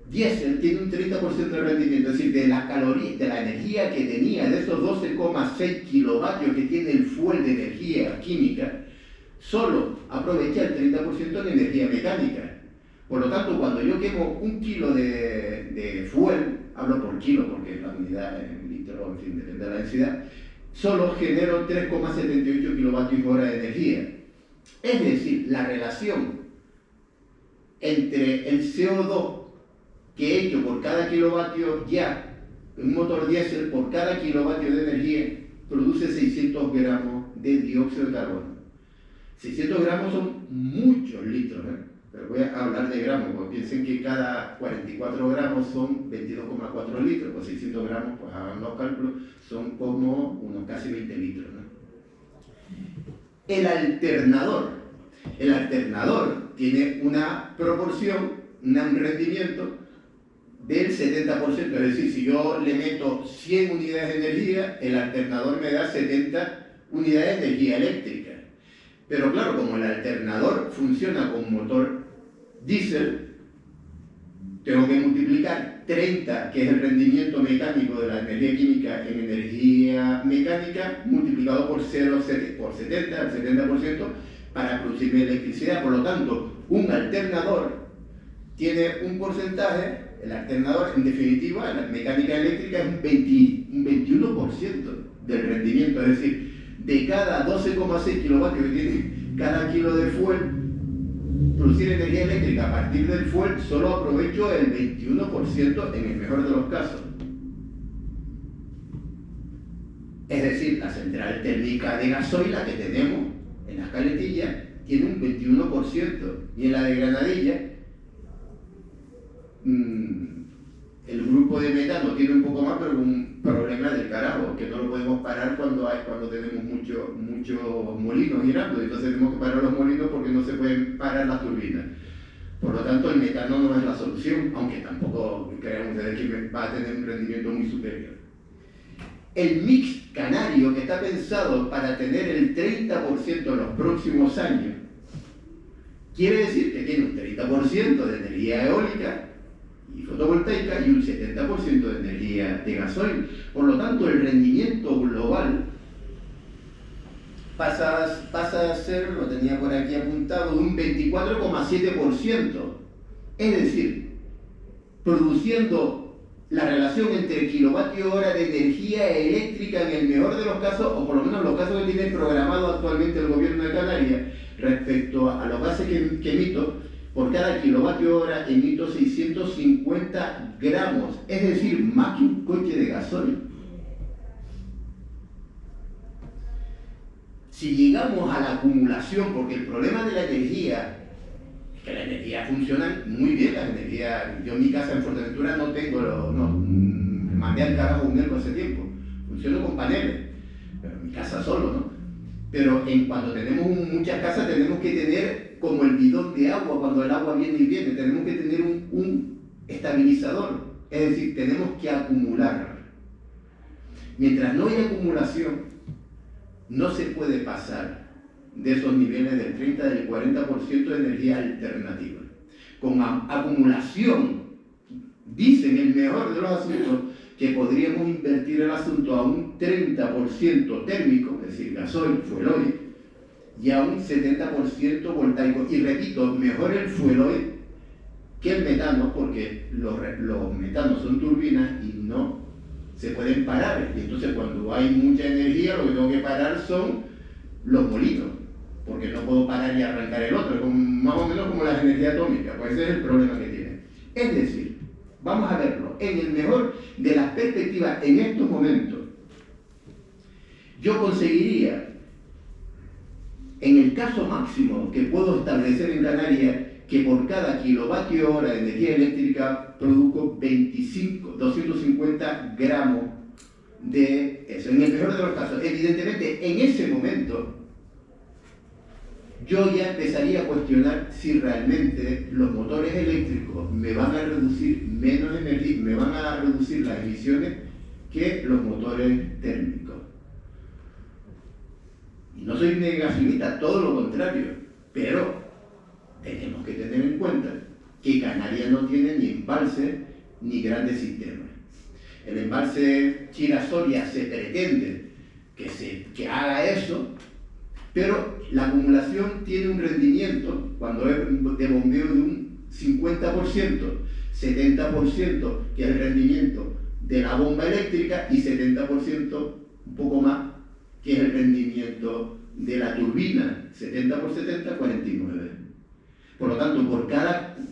diésel tiene un 30% de rendimiento, es decir, de la caloría, de la energía que tenía, de esos 12,6 kilovatios que tiene el fuel de energía química, solo aprovecha el 30% en energía mecánica. Por lo tanto, cuando yo quemo un kilo de fuel, hablo por kilo porque la unidad en litro, en fin, depende de la densidad, solo genero 3,78 kilovatios hora de energía. Es decir, la relación entre el CO2 que he hecho por cada kilovatio ya, un motor diésel por cada kilovatio de energía, produce 600 gramos de dióxido de carbono. 600 gramos son muchos litros, pero voy a hablar de gramos, porque piensen que cada 44 gramos son 22,4 litros, pues 600 gramos, pues hagan los cálculos, son como unos casi 20 litros, ¿no? El alternador tiene una proporción, un rendimiento del 70%, es decir, si yo le meto 100 unidades de energía, el alternador me da 70 unidades de energía eléctrica. Pero claro, como el alternador funciona con motor diésel, tengo que multiplicar 30, que es el rendimiento mecánico de la energía química en energía mecánica, multiplicado por 70, el 70%, para producirme electricidad. Por lo tanto, un alternador tiene un porcentaje, el alternador, en definitiva, en la mecánica eléctrica es un 21% del rendimiento, es decir, de cada 12,6 kilovatios que tiene cada kilo de fuel, producir energía eléctrica a partir del fuel, solo aprovecho el 21% en el mejor de los casos. Es decir, la central térmica de gasoil, la que tenemos en las Caletillas, tiene un 21%, y en la de Granadilla, el grupo de metano tiene un poco más, pero un problema del carajo, que no lo podemos parar cuando tenemos muchos molinos girando, entonces tenemos que parar los molinos porque no se pueden parar las turbinas. Por lo tanto, el metano no es la solución, aunque tampoco creamos que va a tener un rendimiento muy superior. El mix canario, que está pensado para tener el 30% en los próximos años, quiere decir que tiene un 30% de energía eólica y fotovoltaica y un 70% de energía de gasoil. Por lo tanto, el rendimiento global pasa a ser, lo tenía por aquí apuntado, un 24,7%. Es decir, produciendo la relación entre kilovatio hora de energía eléctrica en el mejor de los casos, o por lo menos los casos que tiene programado actualmente el gobierno de Canarias, respecto a los gases que emito, por cada kilovatio hora emito 650 gramos, es decir, más que un coche de gasoil. Si llegamos a la acumulación, porque el problema de la energía es que la energía funciona muy bien, la energía, yo en mi casa en Fuerteventura no tengo, mandé al carajo un ERCO hace tiempo, funciono con paneles, pero en mi casa solo, ¿no? Pero cuando tenemos muchas casas tenemos que tener como el bidón de agua, cuando el agua viene y viene, tenemos que tener un estabilizador, es decir, tenemos que acumular. Mientras no haya acumulación, no se puede pasar de esos niveles del 30, del 40% de energía alternativa. Con acumulación, dicen el mejor de los asuntos, que podríamos invertir el asunto a un 30% térmico, es decir, gasoil, fuel oil, y a un 70% voltaico. Y repito, mejor el fuel oil que el metano, porque los metanos son turbinas y no se pueden parar. Y entonces cuando hay mucha energía, lo que tengo que parar son los molinos, porque no puedo parar y arrancar el otro, más o menos como la energía atómica, pues ese es el problema que tiene. Es decir, vamos a verlo, en el mejor de las perspectivas, en estos momentos, yo conseguiría, en el caso máximo que puedo establecer en Canarias, que por cada kilovatio hora de energía eléctrica produzco 250 gramos de eso, en el mejor de los casos. Evidentemente, en ese momento, yo ya empezaría a cuestionar si realmente los motores eléctricos me van a reducir menos energía, me van a reducir las emisiones que los motores térmicos. Y no soy negacionista, todo lo contrario, pero tenemos que tener en cuenta que Canarias no tiene ni embalse ni grandes sistemas. El embalse Chira-Soria se pretende que haga eso, pero la acumulación tiene un rendimiento, cuando es de bombeo, de un 50%, 70% que es el rendimiento de la bomba eléctrica y 70%, un poco más, que es el rendimiento de la turbina, 70 por 70, 49. Por lo tanto, por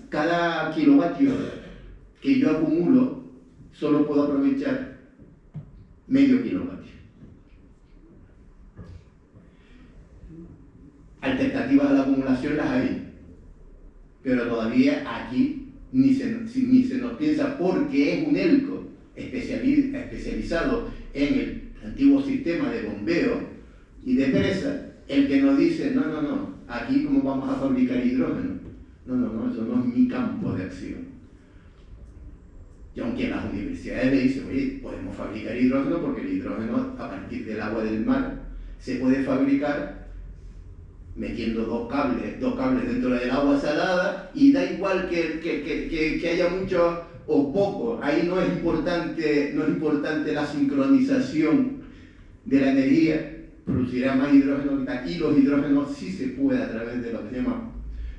cada kilovatio que yo acumulo, solo puedo aprovechar medio kilovatio. Alternativas a la acumulación las hay, pero todavía aquí ni se nos piensa, porque es un ELCO especializado en el antiguo sistema de bombeo y de presa, el que nos dice, no, aquí cómo vamos a fabricar hidrógeno. No, eso no es mi campo de acción. Y aunque las universidades le dicen, oye, podemos fabricar hidrógeno porque el hidrógeno a partir del agua del mar se puede fabricar metiendo dos cables dentro del agua salada, y da igual que haya mucho o poco, ahí no es importante la sincronización de la energía, producirá más hidrógeno, y los hidrógenos sí se puede a través de lo que se llama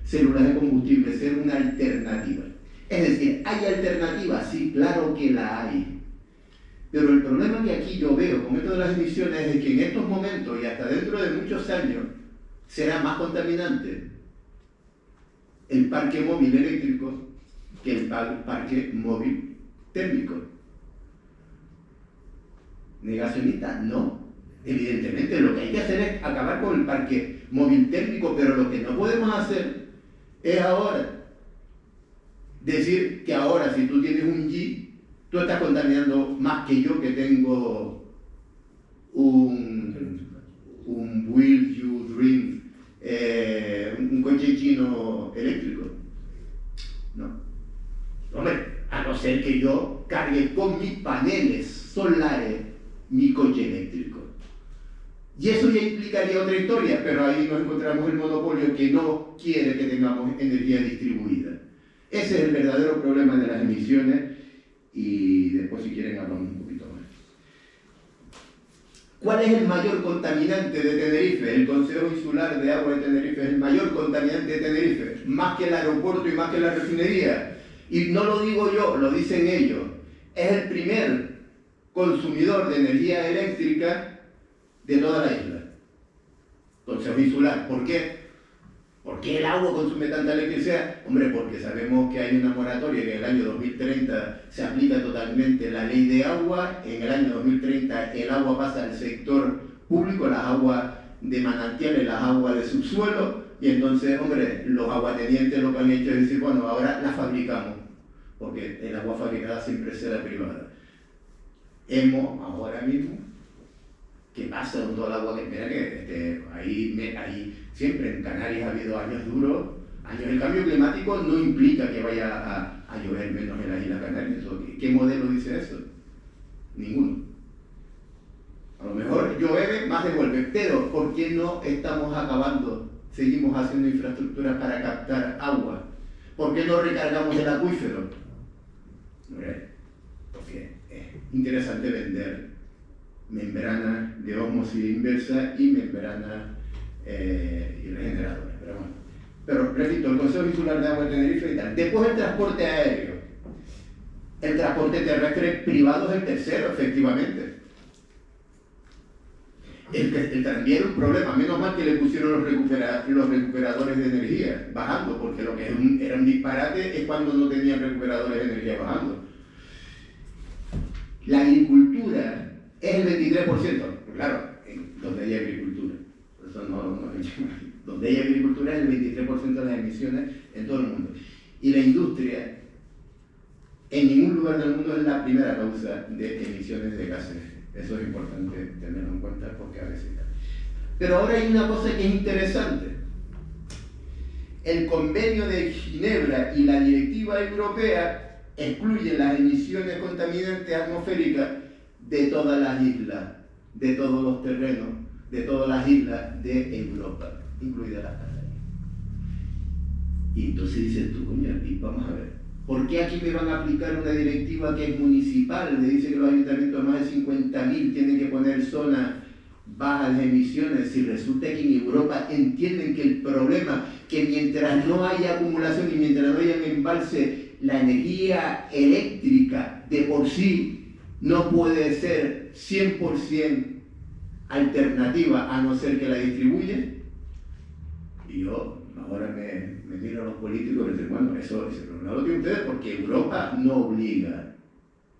células de combustible ser una alternativa. Es decir, ¿hay alternativas? Sí, claro que la hay. Pero el problema que aquí yo veo con esto de las emisiones es que en estos momentos y hasta dentro de muchos años será más contaminante el parque móvil eléctrico que el parque móvil térmico. ¿Negacionista? No. Evidentemente lo que hay que hacer es acabar con el parque móvil térmico, pero lo que no podemos hacer es ahora decir que ahora si tú tienes un G, tú estás contaminando más que yo que tengo un Will You Dream, un coche chino eléctrico. No. Hombre, a no ser que yo cargue con mis paneles solares mi coche eléctrico. Y eso ya implicaría otra historia, pero ahí nos encontramos el monopolio que no quiere que tengamos energía distribuida. Ese es el verdadero problema de las emisiones, y después si quieren hablamos un poquito más. ¿Cuál es el mayor contaminante de Tenerife? El Consejo Insular de Agua de Tenerife es el mayor contaminante de Tenerife, más que el aeropuerto y más que la refinería. Y no lo digo yo, lo dicen ellos. Es el primer consumidor de energía eléctrica de toda la isla. Consejo Insular. ¿Por qué? ¿Por qué el agua consume tanta electricidad? Hombre, porque sabemos que hay una moratoria que en el año 2030 se aplica totalmente la ley de agua. En el año 2030 el agua pasa al sector público, las aguas de manantiales, las aguas de subsuelo, y entonces, hombre, los aguatenientes lo que han hecho es decir, bueno, ahora la fabricamos, porque el agua fabricada siempre será privada. Hemos, ahora mismo, ¿qué pasa con todo el agua que mira que ahí siempre en Canarias ha habido años duros, años? El cambio climático no implica que vaya a llover menos en las Islas Canarias. ¿Qué modelo dice eso? Ninguno. A lo mejor llueve, más devuelve, pero ¿por qué no estamos acabando? Seguimos haciendo infraestructuras para captar agua. ¿Por qué no recargamos el acuífero? Porque es interesante vender membranas de ósmosis inversa y membranas y regeneradoras. Pero bueno, pero repito, el Consejo Insular de Agua de Tenerife y tal. Después el transporte aéreo. El transporte terrestre privado es el tercero, efectivamente. también era un problema, menos mal que le pusieron los recuperadores de energía bajando, porque lo que era un disparate es cuando no tenían recuperadores de energía bajando. La agricultura es el 23%, claro, donde hay agricultura, por eso donde hay agricultura es el 23% de las emisiones en todo el mundo. Y la industria, en ningún lugar del mundo es la primera causa de emisiones de gases. Eso es importante tenerlo en cuenta porque a veces... Pero ahora hay una cosa que es interesante. El Convenio de Ginebra y la Directiva Europea excluyen las emisiones contaminantes atmosféricas de todas las islas, de todos los terrenos, de todas las islas de Europa, incluidas las Canarias. Y entonces dices tú, coño, y vamos a ver, ¿por qué aquí me van a aplicar una directiva que es municipal? Le dice que los ayuntamientos de más de 50.000 tienen que poner zonas bajas de emisiones, si resulta que en Europa entienden que el problema, que mientras no haya acumulación y mientras no haya un embalse, la energía eléctrica de por sí no puede ser 100% alternativa a no ser que la distribuyen. Y yo ahora me miro a los políticos y les digo, bueno, eso no lo tienen ustedes porque Europa no obliga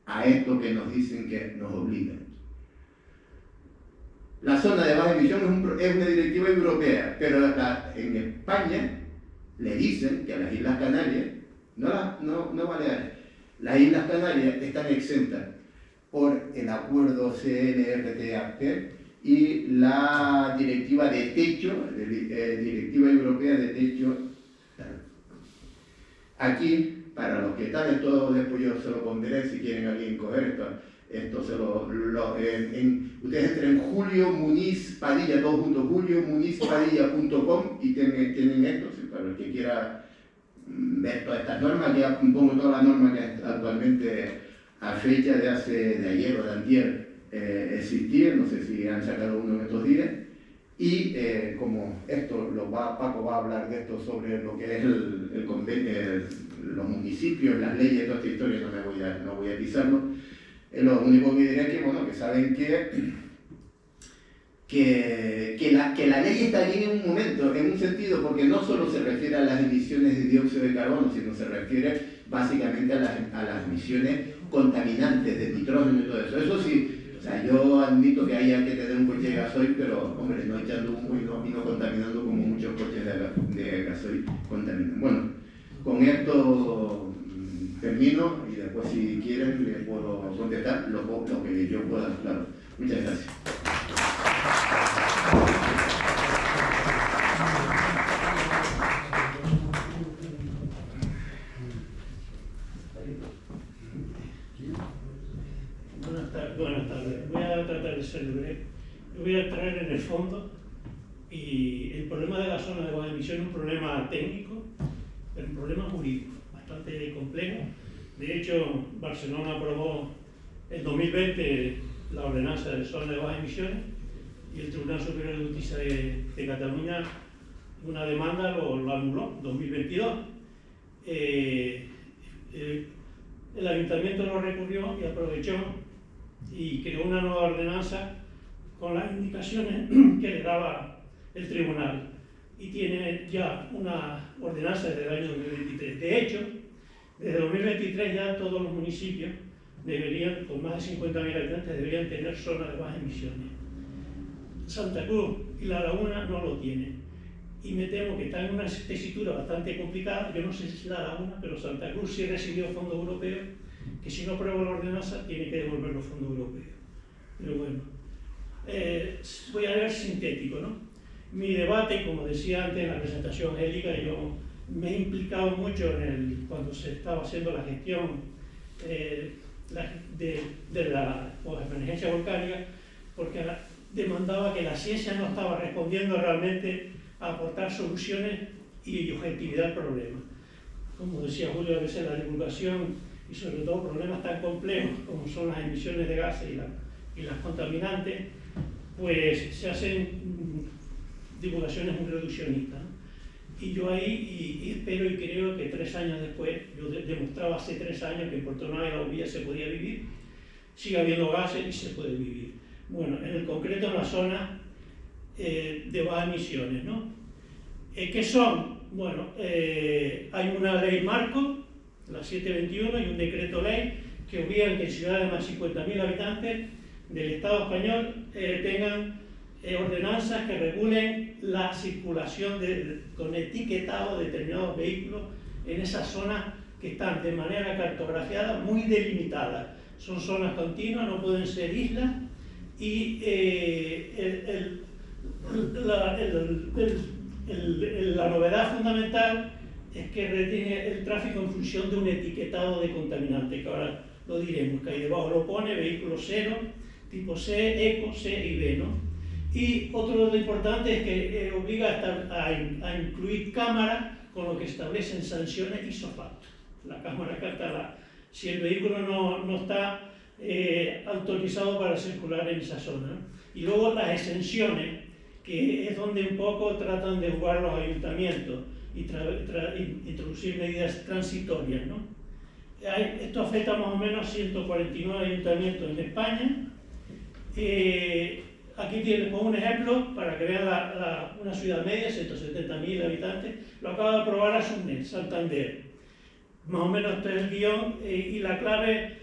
a esto que nos dicen que nos obligan. La zona de baja emisión es una directiva europea, pero en España le dicen que a las Islas Canarias, no Baleares, las Islas Canarias están exentas por el acuerdo CNRTAP y la directiva de techo, directiva europea de techo. Aquí, para los que están, esto después yo se lo pondré si quieren alguien coger esto ustedes entren en Julio Muniz Padilla, todos juntos, juliomunizpadilla.com y tienen esto, para el que quiera ver todas estas normas, ya pongo todas las normas que actualmente a fecha de ayer o de antier existían, no sé si han sacado uno en estos días, y como esto, Paco va a hablar de esto sobre lo que es el convenio, los municipios, las leyes, toda esta historia, no voy a pisarlo. Lo único que diré es que, bueno, que saben que la ley está bien en un momento, en un sentido, porque no solo se refiere a las emisiones de dióxido de carbono, sino se refiere básicamente a las emisiones contaminantes de nitrógeno y todo eso. Eso sí, o sea, yo admito que haya que tener un coche de gasoil, pero, hombre, no echando humo y no contaminando como muchos coches de gasoil contaminan. Bueno, con esto termino y después, si quieren, les puedo contestar lo que yo pueda, claro. Muchas gracias.
Buenas tardes. Voy a tratar de ser breve. Voy a entrar en el fondo. Y el problema de la zona de baja emisión es un problema técnico, pero un problema jurídico bastante complejo. De hecho, Barcelona aprobó en 2020 la ordenanza de zona de bajas emisiones y el Tribunal Superior de Justicia de Cataluña, una demanda lo anuló en 2022. El ayuntamiento lo recurrió y aprovechó y creó una nueva ordenanza con las indicaciones que le daba el tribunal y tiene ya una ordenanza desde el año 2023. De hecho, desde 2023 ya todos los municipios deberían, con más de 50.000 habitantes, deberían tener zonas de bajas emisiones. Santa Cruz y La Laguna no lo tienen. Y me temo que está en una tesitura bastante complicada. Yo no sé si es La Laguna, pero Santa Cruz sí recibió fondos europeos, que si no aprueba la ordenanza tiene que devolver los fondos europeos. Pero bueno, voy a ver sintético, ¿no? Mi debate, como decía antes en la presentación angélica, yo me he implicado mucho cuando se estaba haciendo la gestión de la emergencia volcánica, porque demandaba que la ciencia no estaba respondiendo realmente a aportar soluciones y objetividad al problema. Como decía Julio, a veces la divulgación y sobre todo problemas tan complejos como son las emisiones de gases y las contaminantes, pues se hacen divulgaciones muy reduccionistas, ¿no? Y yo ahí, y espero y creo que 3 años después, yo demostraba hace 3 años que en Puerto Nueva y La Bombilla se podía vivir, sigue habiendo gases y se puede vivir. Bueno, en el concreto en la zona de bajas emisiones, ¿no? ¿Qué son? Bueno, hay una ley marco, la 721, y un decreto ley que obligan que en ciudades de más de 50.000 habitantes del Estado español tengan ordenanzas que regulen la circulación con etiquetado de determinados vehículos en esas zonas que están de manera cartografiada muy delimitadas. Son zonas continuas, no pueden ser islas, y la novedad fundamental es que retiene el tráfico en función de un etiquetado de contaminante, que ahora lo diremos, que ahí debajo lo pone vehículo cero, tipo C, eco, C y B, ¿no? Y otro lo importante es que obliga a incluir cámaras, con lo que establecen sanciones ipso facto. La cámara capta si el vehículo no está autorizado para circular en esa zona, ¿no? Y luego las exenciones, que es donde un poco tratan de jugar los ayuntamientos y introducir medidas transitorias, ¿no? Esto afecta más o menos 149 ayuntamientos en España. Aquí pongo un ejemplo para que vean una ciudad media, 170.000 habitantes. Lo acaba de aprobar Asume, Santander. Más o menos este es el guión, y la clave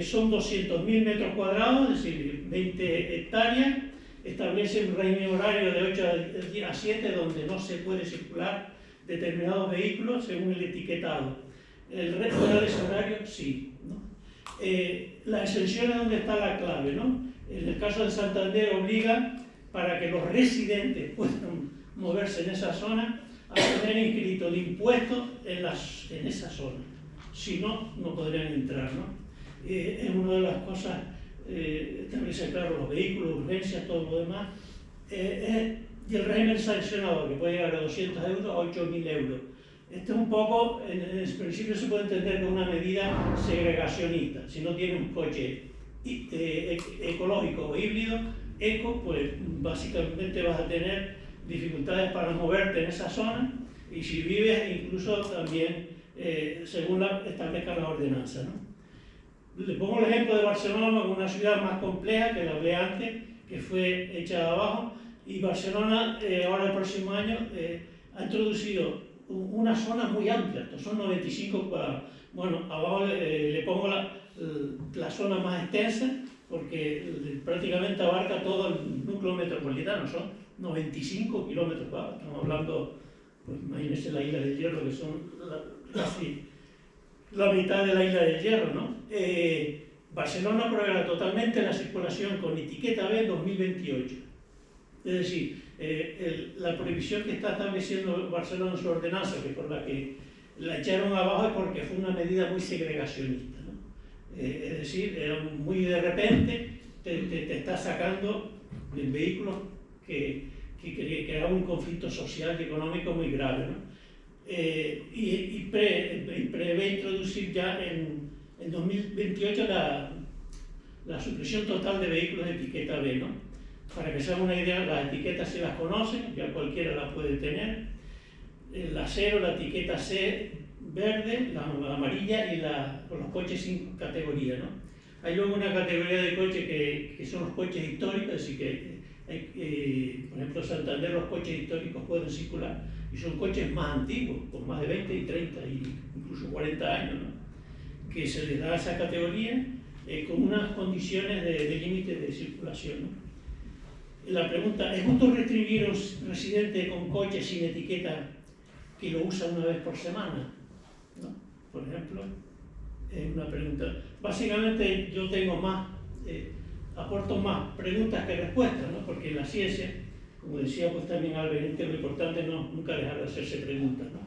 son 200.000 metros cuadrados, es decir, 20 hectáreas. Establece un régimen horario de 8 a 7, donde no se puede circular determinados vehículos según el etiquetado. El resto de ese horario sí, ¿no? La exención es donde está la clave, ¿no? En el caso de Santander obliga, para que los residentes puedan moverse en esa zona, a tener inscrito el impuesto en esa zona. Si no, no podrían entrar, ¿no? Es una de las cosas, establece claro los vehículos, urgencias, todo lo demás. Y el régimen sancionador, que puede llegar a 200 euros a 8.000 euros. Este es un poco, en principio se puede entender como una medida segregacionista. Si no tienes un coche ecológico o híbrido, eco, pues básicamente vas a tener dificultades para moverte en esa zona, y si vives incluso también según establezca la ordenanza, ¿no? Le pongo el ejemplo de Barcelona, una ciudad más compleja que la hablé antes, que fue echada abajo, y Barcelona ahora el próximo año ha introducido una zona muy amplia, estos son 95 cuadrados. Bueno, abajo le pongo la zona más extensa, porque prácticamente abarca todo el núcleo metropolitano, son 95 kilómetros cuadrados. Estamos hablando, pues imagínense la Isla del Hierro, que son casi la mitad de la Isla del Hierro, ¿no? Barcelona prohibirá totalmente la circulación con etiqueta B en 2028. Es decir, la prohibición que está estableciendo Barcelona en su ordenanza, que por la que la echaron abajo, es porque fue una medida muy segregacionista, ¿no? Es decir, era muy de repente, te está sacando del vehículo que crea un conflicto social y económico muy grave, ¿no? Y prevé introducir ya en 2028 la supresión total de vehículos de etiqueta B, ¿no? Para que se hagan una idea, las etiquetas se las conocen, ya cualquiera las puede tener. La cero, la etiqueta C verde, la amarilla, y con los coches sin categoría, ¿no? Hay luego una categoría de coches que son los coches históricos, es decir, que por ejemplo en Santander los coches históricos pueden circular, y son coches más antiguos, con más de 20 y 30 y incluso 40 años, ¿no? Que se les da esa categoría con unas condiciones de límite de circulación, ¿no? La pregunta, ¿es justo restringir a un residente con coche sin etiqueta que lo usa una vez por semana? ¿No? Por ejemplo, es una pregunta. Básicamente yo tengo aporto más preguntas que respuestas, ¿no? Porque en la ciencia, como decía pues también Albert, lo importante es nunca dejar de hacerse preguntas, ¿no?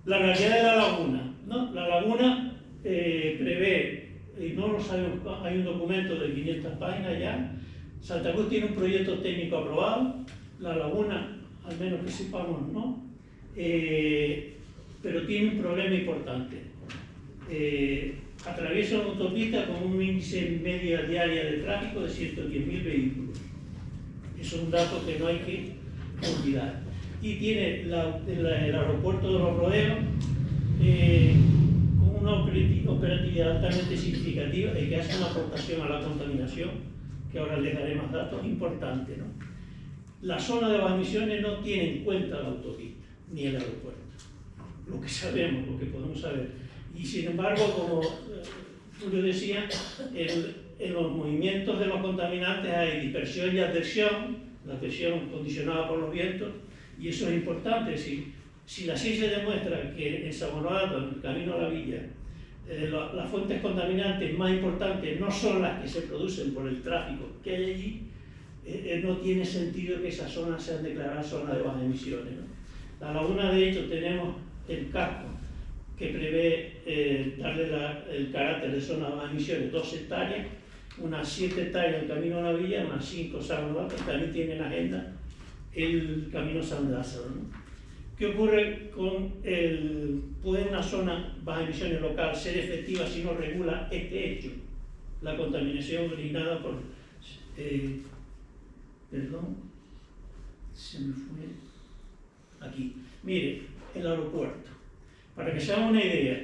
La realidad de la laguna, ¿no? La laguna prevé, y no lo sabemos, hay un documento de 500 páginas ya. Santa Cruz tiene un proyecto técnico aprobado, la laguna, al menos que sepamos, no, pero tiene un problema importante. Atraviesa una autopista con un índice media diaria de tráfico de 110.000 vehículos. Es un dato que no hay que olvidar. Y tiene el aeropuerto de Los Rodeos con una operatividad altamente significativa y que hace una aportación a la contaminación, que ahora les daré más datos, importante, ¿no? la zona de bajas emisiones no tiene en cuenta la autopista ni el aeropuerto. Lo que sabemos, lo que podemos saber. Y sin embargo, como Julio decía, en los movimientos de los contaminantes hay dispersión y adhesión, la adhesión condicionada por los vientos, y eso es importante. Si la ciencia demuestra que en San Honorato, en el camino a la villa, las fuentes contaminantes más importantes no son las que se producen por el tráfico que hay allí, no tiene sentido que esas zonas sean declaradas zonas de bajas emisiones, ¿no? La laguna, de hecho, tenemos el casco que prevé darle el carácter de zona de bajas emisiones, 2 hectáreas, unas 7 hectáreas en camino a la villa, unas 5 San Honorato, también tiene en agenda el camino San Lázaro, ¿no? ¿Qué ocurre con puede una zona baja emisiones local ser efectiva si no regula este hecho? La contaminación originada por... perdón, se me fue aquí. Mire, el aeropuerto. Para que se haga una idea,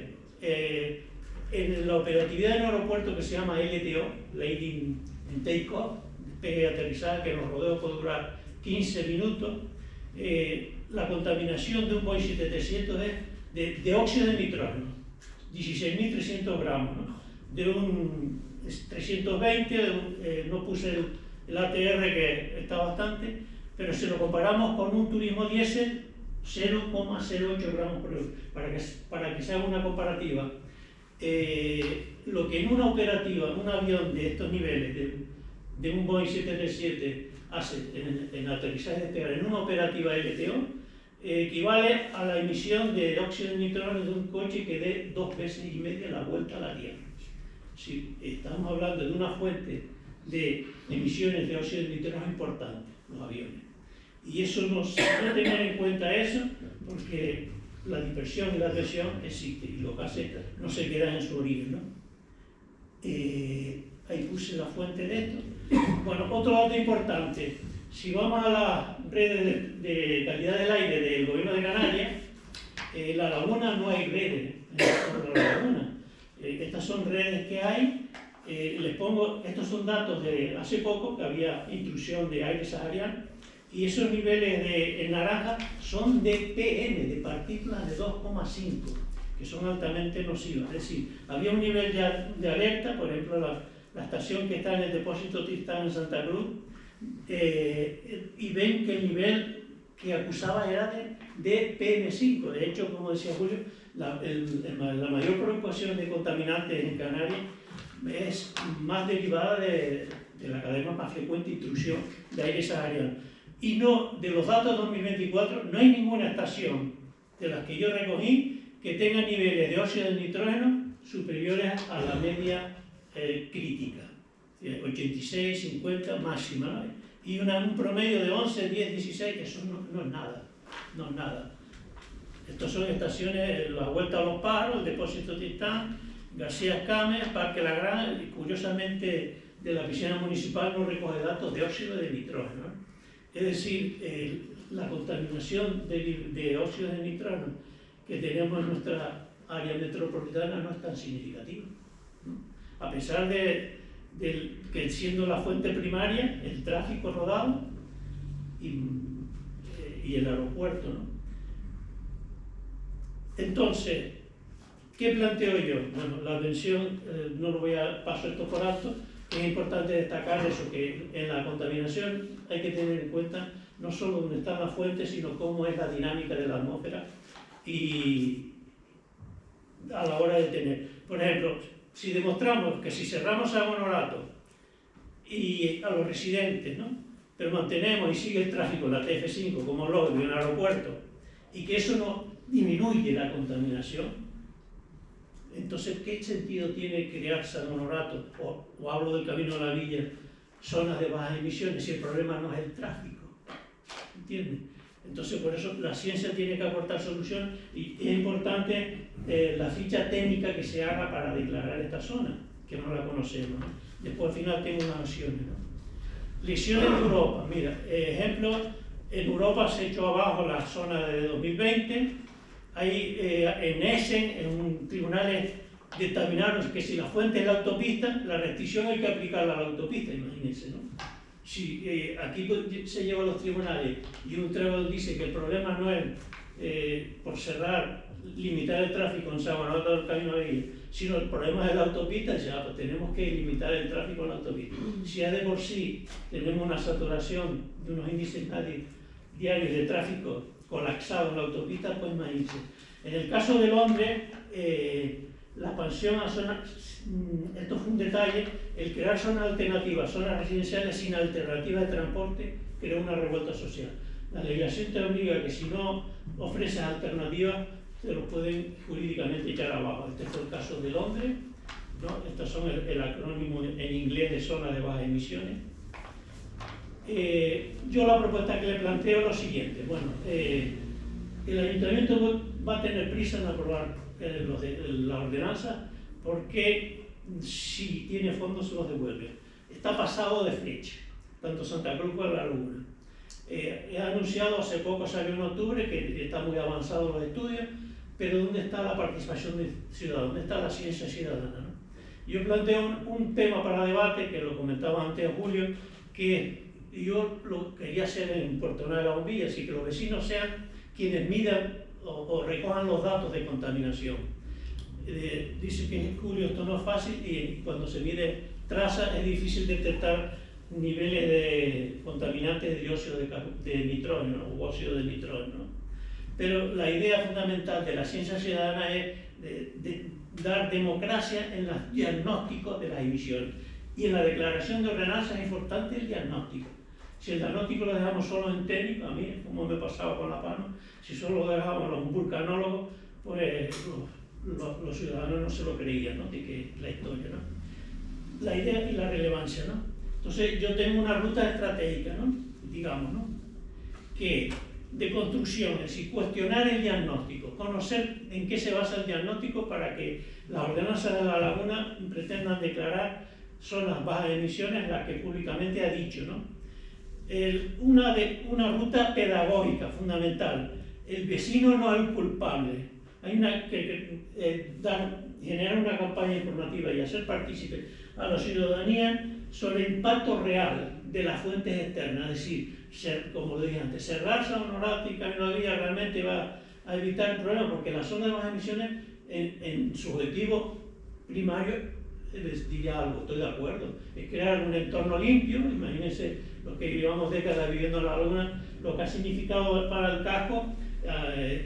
en la operatividad del aeropuerto que se llama LTO, Landing and Takeoff, despegue y aterrizaje, que en los rodeos puede durar 15 minutos, la contaminación de un Boeing 737 es de óxido de nitrógeno, 16.300 gramos, ¿no? De un 320, no puse el ATR que está bastante, pero si lo comparamos con un turismo diésel, 0,08 gramos por euro. Para que se haga una comparativa, lo que en una operativa, un avión de estos niveles, de un Boeing 737, hace en aterrizaje de despegar en una operativa LTO, equivale a la emisión de óxido de nitrógeno de un coche que dé 2 veces y media la vuelta a la Tierra. Si estamos hablando de una fuente de emisiones de óxido de nitrógeno importante, los aviones. Y eso no tener en cuenta eso, porque la dispersión y la adhesión existe, y los gases no se quedan en su origen, ¿no? Ahí puse la fuente de esto. Bueno, otro dato importante, si vamos a las redes de calidad del aire del gobierno de Canarias, la laguna no hay redes en la laguna. Estas son redes que hay. Les pongo, estos son datos de hace poco, que había intrusión de aire sahariano, y esos niveles en naranja son de PM, de partículas de 2,5, que son altamente nocivas. Es decir, había un nivel de alerta, por ejemplo, la estación que está en el depósito Tristán en Santa Cruz, y ven que el nivel que acusaba era de PM5. De hecho, como decía Julio, la mayor preocupación de contaminantes en Canarias es más derivada de la cadena más frecuente de intrusión de aire sahariano. Y no, de los datos de 2024, no hay ninguna estación de las que yo recogí que tenga niveles de óxido de nitrógeno superiores a la media crítica, 86, 50 máxima, ¿no? Y un promedio de 11, 10, 16, que eso no es nada, no es nada. Estas son estaciones, la Vuelta a los Paros, el Depósito Tristán, García Escames, Parque La Gran, y curiosamente de la piscina municipal no recoge datos de óxido de nitrógeno, ¿no? Es decir, la contaminación de óxido de nitrógeno que tenemos en nuestra área metropolitana no es tan significativa, ¿no? A pesar de que siendo la fuente primaria, el tráfico rodado y el aeropuerto, ¿no? Entonces, ¿qué planteo yo? Bueno, la adhesión, no lo voy a paso esto por alto. Es importante destacar eso, que en la contaminación hay que tener en cuenta no solo dónde están las fuentes, sino cómo es la dinámica de la atmósfera y a la hora de tener. Por ejemplo, si demostramos que si cerramos San Honorato y a los residentes, ¿no?, pero mantenemos y sigue el tráfico, la TF5 como logro de un aeropuerto, y que eso no disminuye la contaminación, entonces, ¿qué sentido tiene crear San Honorato, o hablo del Camino a la Villa, zonas de bajas emisiones, si el problema no es el tráfico? ¿Entiendes? Entonces, por eso la ciencia tiene que aportar solución y es importante la ficha técnica que se haga para declarar esta zona, que no la conocemos, ¿no? Después, al final, tengo unas opciones, ¿no? Lesiones de Europa. Mira, ejemplo, en Europa se echó abajo la zona de 2020. Ahí en Essen, en tribunales, determinaron que si la fuente es la autopista, la restricción hay que aplicarla a la autopista, imagínense, ¿no? si aquí se lleva a los tribunales y un tribunal dice que el problema no es por cerrar, limitar el tráfico en San Bernardo del Camino de Villa, sino el problema es la autopista, ya pues tenemos que limitar el tráfico en la autopista. Si ya de por sí tenemos una saturación de unos índices diarios de tráfico colapsado en la autopista, pues imagínense. En el caso de Londres, la expansión a zonas, esto fue un detalle, el crear zonas alternativas, zonas residenciales sin alternativa de transporte, creó una revuelta social. La legislación te obliga que si no ofreces alternativas, te lo pueden jurídicamente echar abajo. Este fue el caso de Londres, ¿no? Estos son el acrónimo en inglés de zona de bajas emisiones. Yo la propuesta que le planteo es lo siguiente. Bueno, el ayuntamiento va a tener prisa en aprobar la ordenanza porque si tiene fondos se los devuelve. Está pasado de fecha, tanto Santa Cruz como La Laguna. He anunciado hace poco, salió en octubre, que está muy avanzado los estudios, pero ¿dónde está la participación ciudadana? ¿Dónde está la ciencia ciudadana, ¿no? Yo planteo un tema para debate, que lo comentaba antes Julio, que yo lo quería hacer en Puerto Nuevo de la Bombilla, así que los vecinos sean quienes midan o recojan los datos de contaminación. Dice que Julio, esto no es fácil y cuando se mide traza es difícil detectar niveles de contaminantes de dióxido de nitrógeno o óxido de nitrógeno, ¿no? Pero la idea fundamental de la ciencia ciudadana es de dar democracia en los diagnósticos de las emisiones. Y en la declaración de ordenanza es importante el diagnóstico. Si el diagnóstico lo dejamos solo en técnico, a mí, como me pasaba con la PANO, si solo lo dejábamos a un vulcanólogo, pues los ciudadanos no se lo creían, ¿no? De que la historia, ¿no? La idea y la relevancia, ¿no? Entonces yo tengo una ruta estratégica, ¿no? Digamos, ¿no? Que de construcción, es decir, cuestionar el diagnóstico, conocer en qué se basa el diagnóstico para que las ordenanzas de La Laguna pretendan declarar zonas bajas de emisiones, las que públicamente ha dicho, ¿no? Una ruta pedagógica fundamental. El vecino no es el culpable. Hay generar una campaña informativa y hacer partícipe a la ciudadanía sobre el impacto real de las fuentes externas, es decir, como lo dije antes, cerrar San Honorato y Camino de Villa realmente va a evitar el problema, porque la zona de bajas emisiones, en su objetivo primario, les diría algo, estoy de acuerdo, es crear un entorno limpio. Imagínense lo que llevamos décadas viviendo en La Laguna, lo que ha significado para el casco,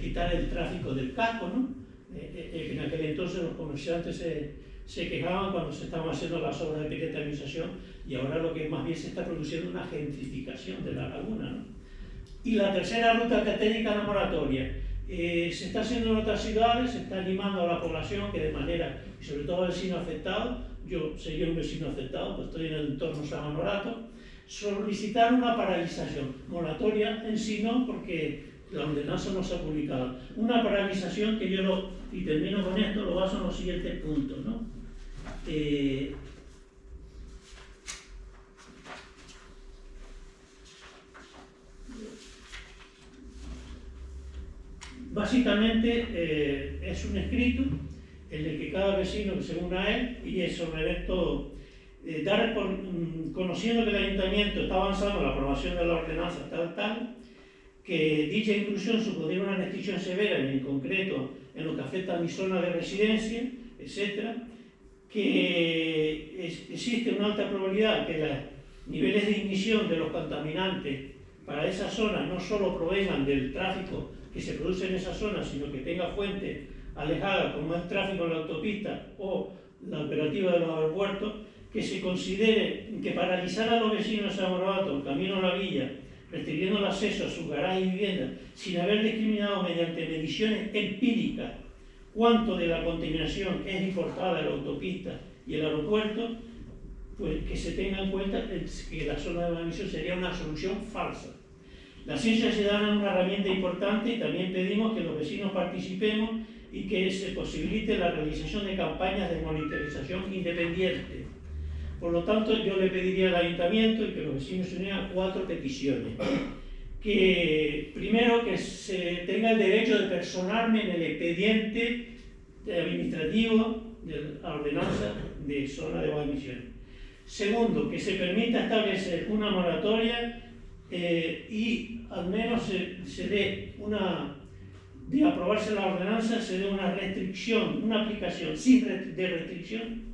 quitar el tráfico del casco, ¿no? En aquel entonces los comerciantes se quejaban cuando se estaban haciendo las obras de pequeñización, y ahora lo que más bien se está produciendo es una gentrificación de La Laguna, ¿no? Y la tercera ruta técnica es la moratoria. Se está haciendo en otras ciudades, se está animando a la población que de manera, y sobre todo al vecino afectado, yo sería un vecino afectado, pues estoy en el entorno San Honorato, solicitar una paralización. Moratoria en sí no, porque la ordenanza no se ha publicado. Una paralización que yo y termino con esto, lo baso en los siguientes puntos, ¿no? Básicamente es un escrito en el que cada vecino que se una a él, y eso rever todo, conociendo que el ayuntamiento está avanzando en la aprobación de la ordenanza tal, que dicha inclusión supondría una restricción severa, y en concreto en lo que afecta a mi zona de residencia, etc., que existe una alta probabilidad que los niveles de ignición de los contaminantes para esa zona no solo provengan del tráfico que se produce en esa zona, sino que tenga fuentes alejadas, como el tráfico en la autopista o la operativa de los aeropuertos, que se considere que paralizar a los vecinos de San Honorato, camino a la villa, restringiendo el acceso a sus garajes y viviendas, sin haber discriminado mediante mediciones empíricas cuánto de la contaminación es importada de la autopista y el aeropuerto, pues que se tenga en cuenta que la zona de emisión sería una solución falsa. La ciencia ciudadana es una herramienta importante, y también pedimos que los vecinos participemos y que se posibilite la realización de campañas de monitorización independiente. Por lo tanto, yo le pediría al ayuntamiento y que los vecinos se unieran a 4 peticiones. Que primero, que se tenga el derecho de personarme en el expediente administrativo de la ordenanza de zona de bajas emisiones. Segundo, que se permita establecer una moratoria y al menos se dé una, de aprobarse la ordenanza, se dé una restricción, una aplicación de restricción,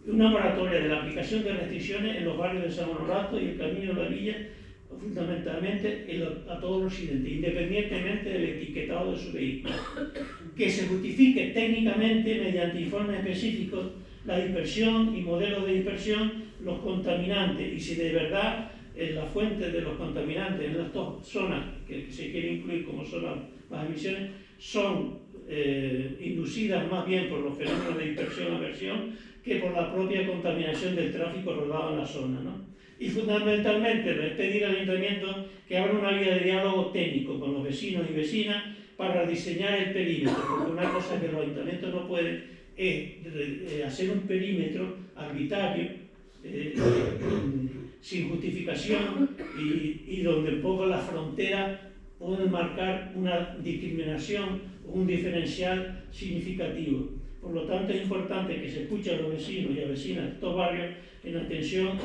una moratoria de la aplicación de restricciones en los barrios de San Honorato y el Camino de la Villa, fundamentalmente a todos los residentes, independientemente del etiquetado de su vehículo. Que se justifique técnicamente, mediante informes específicos, la dispersión y modelos de dispersión, los contaminantes, y si de verdad las fuentes de los contaminantes en las dos zonas que se quiere incluir como son las emisiones son inducidas más bien por los fenómenos de dispersión-aversión que por la propia contaminación del tráfico rodado en la zona, ¿no? Y fundamentalmente pedir al Ayuntamiento que abra una vía de diálogo técnico con los vecinos y vecinas para diseñar el perímetro, porque una cosa que los ayuntamientos no pueden es hacer un perímetro arbitrario, sin justificación y donde un poco las fronteras pueden marcar una discriminación o un diferencial significativo. Por lo tanto, es importante que se escuche a los vecinos y a vecinas de estos barrios en atención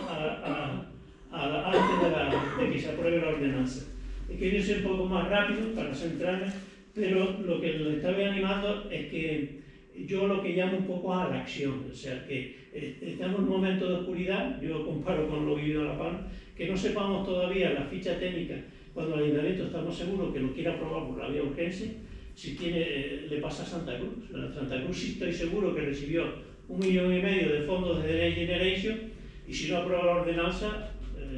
antes de que se apruebe la ordenanza. He querido ser un poco más rápido para centrarme, pero lo que les estaba animando es que yo lo que llamo un poco a la acción, o sea, que estamos en un momento de oscuridad, yo comparo con lo vivido en La Palma, que no sepamos todavía la ficha técnica, cuando el Ayuntamiento estamos seguros que lo quiere aprobar por la vía urgencia, si le pasa a Santa Cruz. Santa Cruz sí estoy seguro que recibió 1,5 millones de fondos de Next Generation, y si no aprueba la ordenanza,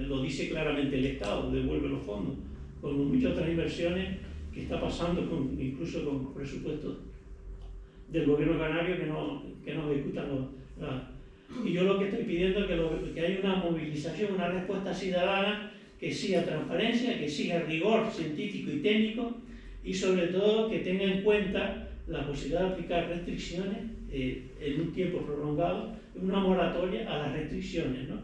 lo dice claramente el Estado, devuelve los fondos, con muchas otras inversiones que está pasando, incluso con presupuestos del gobierno canario que no ejecutan y yo lo que estoy pidiendo es que haya una movilización, una respuesta ciudadana que siga transparencia, que siga rigor científico y técnico, y sobre todo que tenga en cuenta la posibilidad de aplicar restricciones en un tiempo prolongado, una moratoria a las restricciones, ¿no?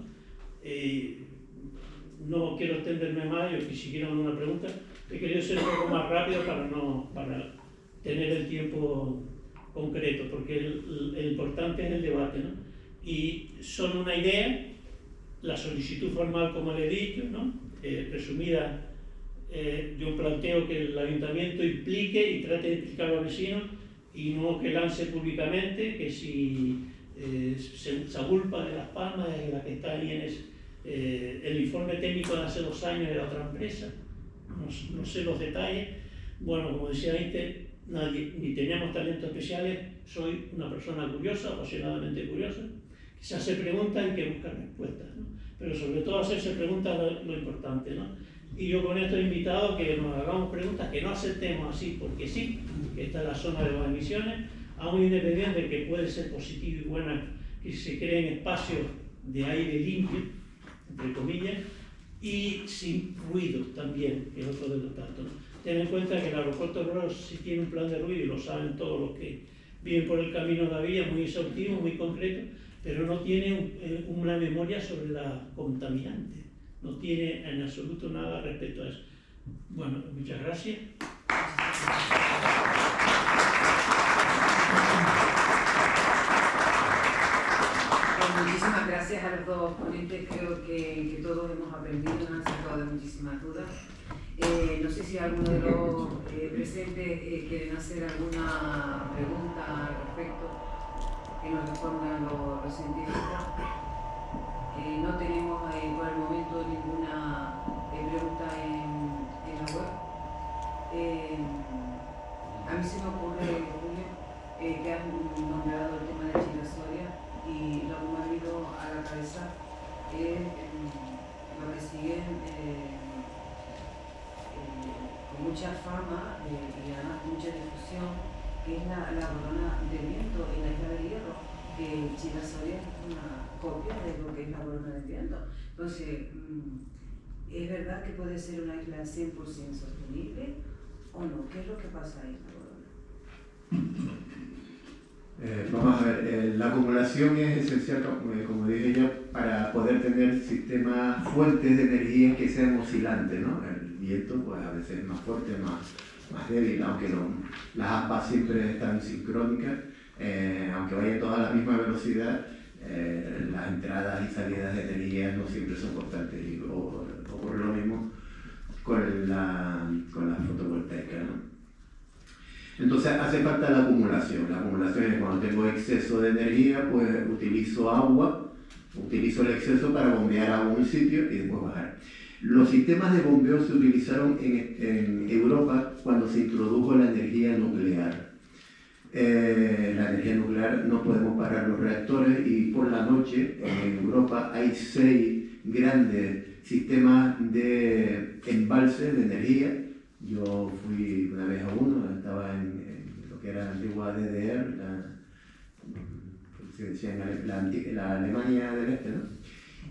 No quiero extenderme más, yo si quieren una pregunta, he querido ser un poco más rápido para tener el tiempo concreto, porque el importante es el debate, ¿no? Y son una idea, la solicitud formal, como le he dicho, ¿no? Resumida, yo planteo que el Ayuntamiento implique y trate de implicar a los vecinos y no que lance públicamente que si se agulpa de Las Palmas es la que está ahí el informe técnico de hace 2 años de la otra empresa, no sé los detalles. Bueno, como decía antes, ni tenemos talentos especiales, soy una persona curiosa, apasionadamente curiosa, que se hace preguntas y que busca respuestas, ¿no? Pero sobre todo hacerse preguntas es lo importante, ¿no? Y yo con esto he invitado a que nos hagamos preguntas, que no aceptemos así porque sí, que esta es la zona de las emisiones, aún independiente que puede ser positivo y buena que se creen espacios de aire limpio, entre comillas, y sin ruido también, que es otro de los datos, ¿no? Ten en cuenta que el aeropuerto de Ross sí tiene un plan de ruido y lo saben todos los que viven por el Camino de la Villa, muy exhaustivo, muy concreto, pero no tiene una memoria sobre la contaminante, no tiene en absoluto nada respecto a eso. Bueno, muchas gracias.
Muchísimas gracias a los dos ponentes, creo que todos hemos aprendido, nos han sacado de muchísimas dudas. No sé si alguno de los presentes quieren hacer alguna pregunta al respecto, que nos respondan los científicos. No tenemos por el momento ninguna pregunta en la web. A mí se me ocurre, Julio, que has nombrado el tema de China Soria y lo que me ha venido a la cabeza es lo que siguen con mucha fama y además con mucha difusión, que es la corona del viento en la isla de Hierro, que China Soria es una copia de lo que es la corona del viento. Entonces, ¿es verdad que puede ser una isla 100% sostenible o no? ¿Qué es lo que pasa ahí en la corona?
Vamos a ver, la acumulación es esencial, como dije yo, para poder tener sistemas, fuentes de energía que sean oscilantes, ¿no? El viento, pues a veces es más fuerte, más débil, aunque las aspas siempre están sincrónicas, aunque vayan todas a la misma velocidad, las entradas y salidas de energía no siempre son constantes, y ocurre lo mismo con la fotovoltaica, ¿no? Entonces hace falta la acumulación. La acumulación es cuando tengo exceso de energía, pues utilizo agua, utilizo el exceso para bombear agua a un sitio y después bajar. Los sistemas de bombeo se utilizaron en Europa cuando se introdujo la energía nuclear. La energía nuclear no podemos parar los reactores y por la noche en Europa hay 6 grandes sistemas de embalse de energía. Yo fui una vez a uno, estaba en lo que era la antigua DDR, la Alemania del Este, ¿no?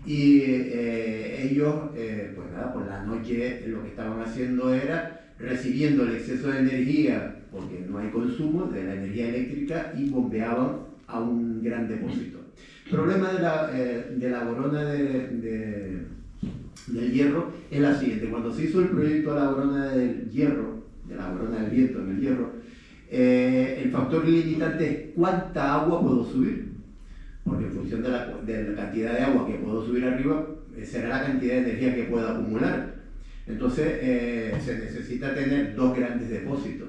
Y ellos, pues nada, por la noche lo que estaban haciendo era recibiendo el exceso de energía, porque no hay consumo de la energía eléctrica, y bombeaban a un gran depósito. El problema de la borona del hierro es la siguiente: cuando se hizo el proyecto de la borona del hierro, de la borona del viento en el hierro, el factor limitante es cuánta agua puedo subir, porque en función de la cantidad de agua que puedo subir arriba, será la cantidad de energía que puedo acumular. Entonces se necesita tener 2 grandes depósitos.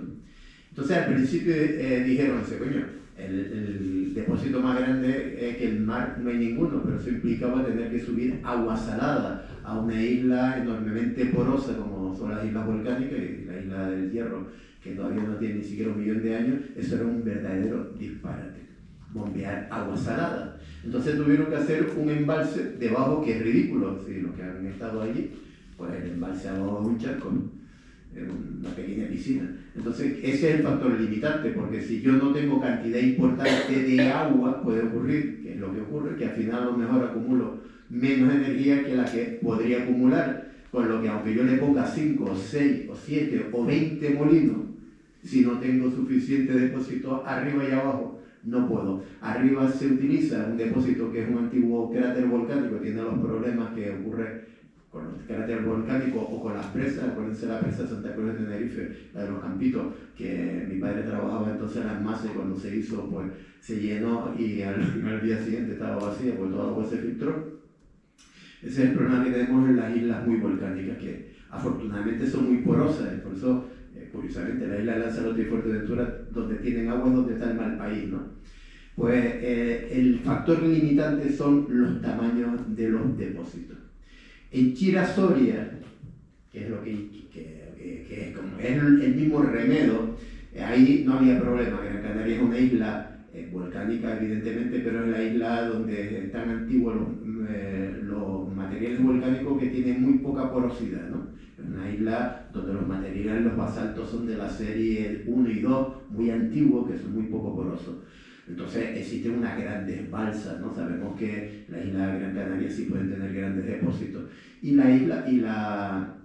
Entonces al principio dijeron, coño, el depósito más grande que el mar no hay ninguno, pero eso implicaba tener que subir agua salada a una isla enormemente porosa como son las islas volcánicas y la isla del Hierro, que todavía no tiene ni siquiera 1 millón de años. Eso era un verdadero disparate, bombear agua salada. Entonces tuvieron que hacer un embalse debajo, que es ridículo, si los que han estado allí, pues el embalse abajo es un charco, una pequeña piscina. Entonces ese es el factor limitante, porque si yo no tengo cantidad importante de agua, puede ocurrir, que es lo que ocurre, que al final a lo mejor acumulo menos energía que la que podría acumular, con lo que aunque yo le ponga 5, 6, o 7 o 20 molinos, si no tengo suficiente depósito arriba y abajo, no puedo. Arriba se utiliza un depósito que es un antiguo cráter volcánico, tiene los problemas que ocurren con los cráteres volcánicos o con las presas. Acuérdense la presa de Santa Cruz de Tenerife, la de los Campitos, que mi padre trabajaba entonces en las masas, y cuando se hizo, pues se llenó y al día siguiente estaba vacía, pues todo el agua se filtró. Ese es el problema que tenemos en las islas muy volcánicas, que afortunadamente son muy porosas, y por eso, curiosamente, la isla de Lanzarote y Fuerteventura, donde tienen agua, es donde está el mal país, ¿no? Pues el factor limitante son los tamaños de los depósitos. En Chira-Soria, que es lo que es como es el mismo remedo, ahí no había problema. Gran Canaria es una isla volcánica, evidentemente, pero es la isla donde están antiguos los materiales volcánicos, que tienen muy poca porosidad, ¿no? Es una isla donde los materiales, los basaltos, son de la serie 1 y 2, muy antiguos, que son muy poco porosos. Entonces existen unas grandes balsas, ¿no? Sabemos que las islas de Gran Canaria sí pueden tener grandes depósitos. Y la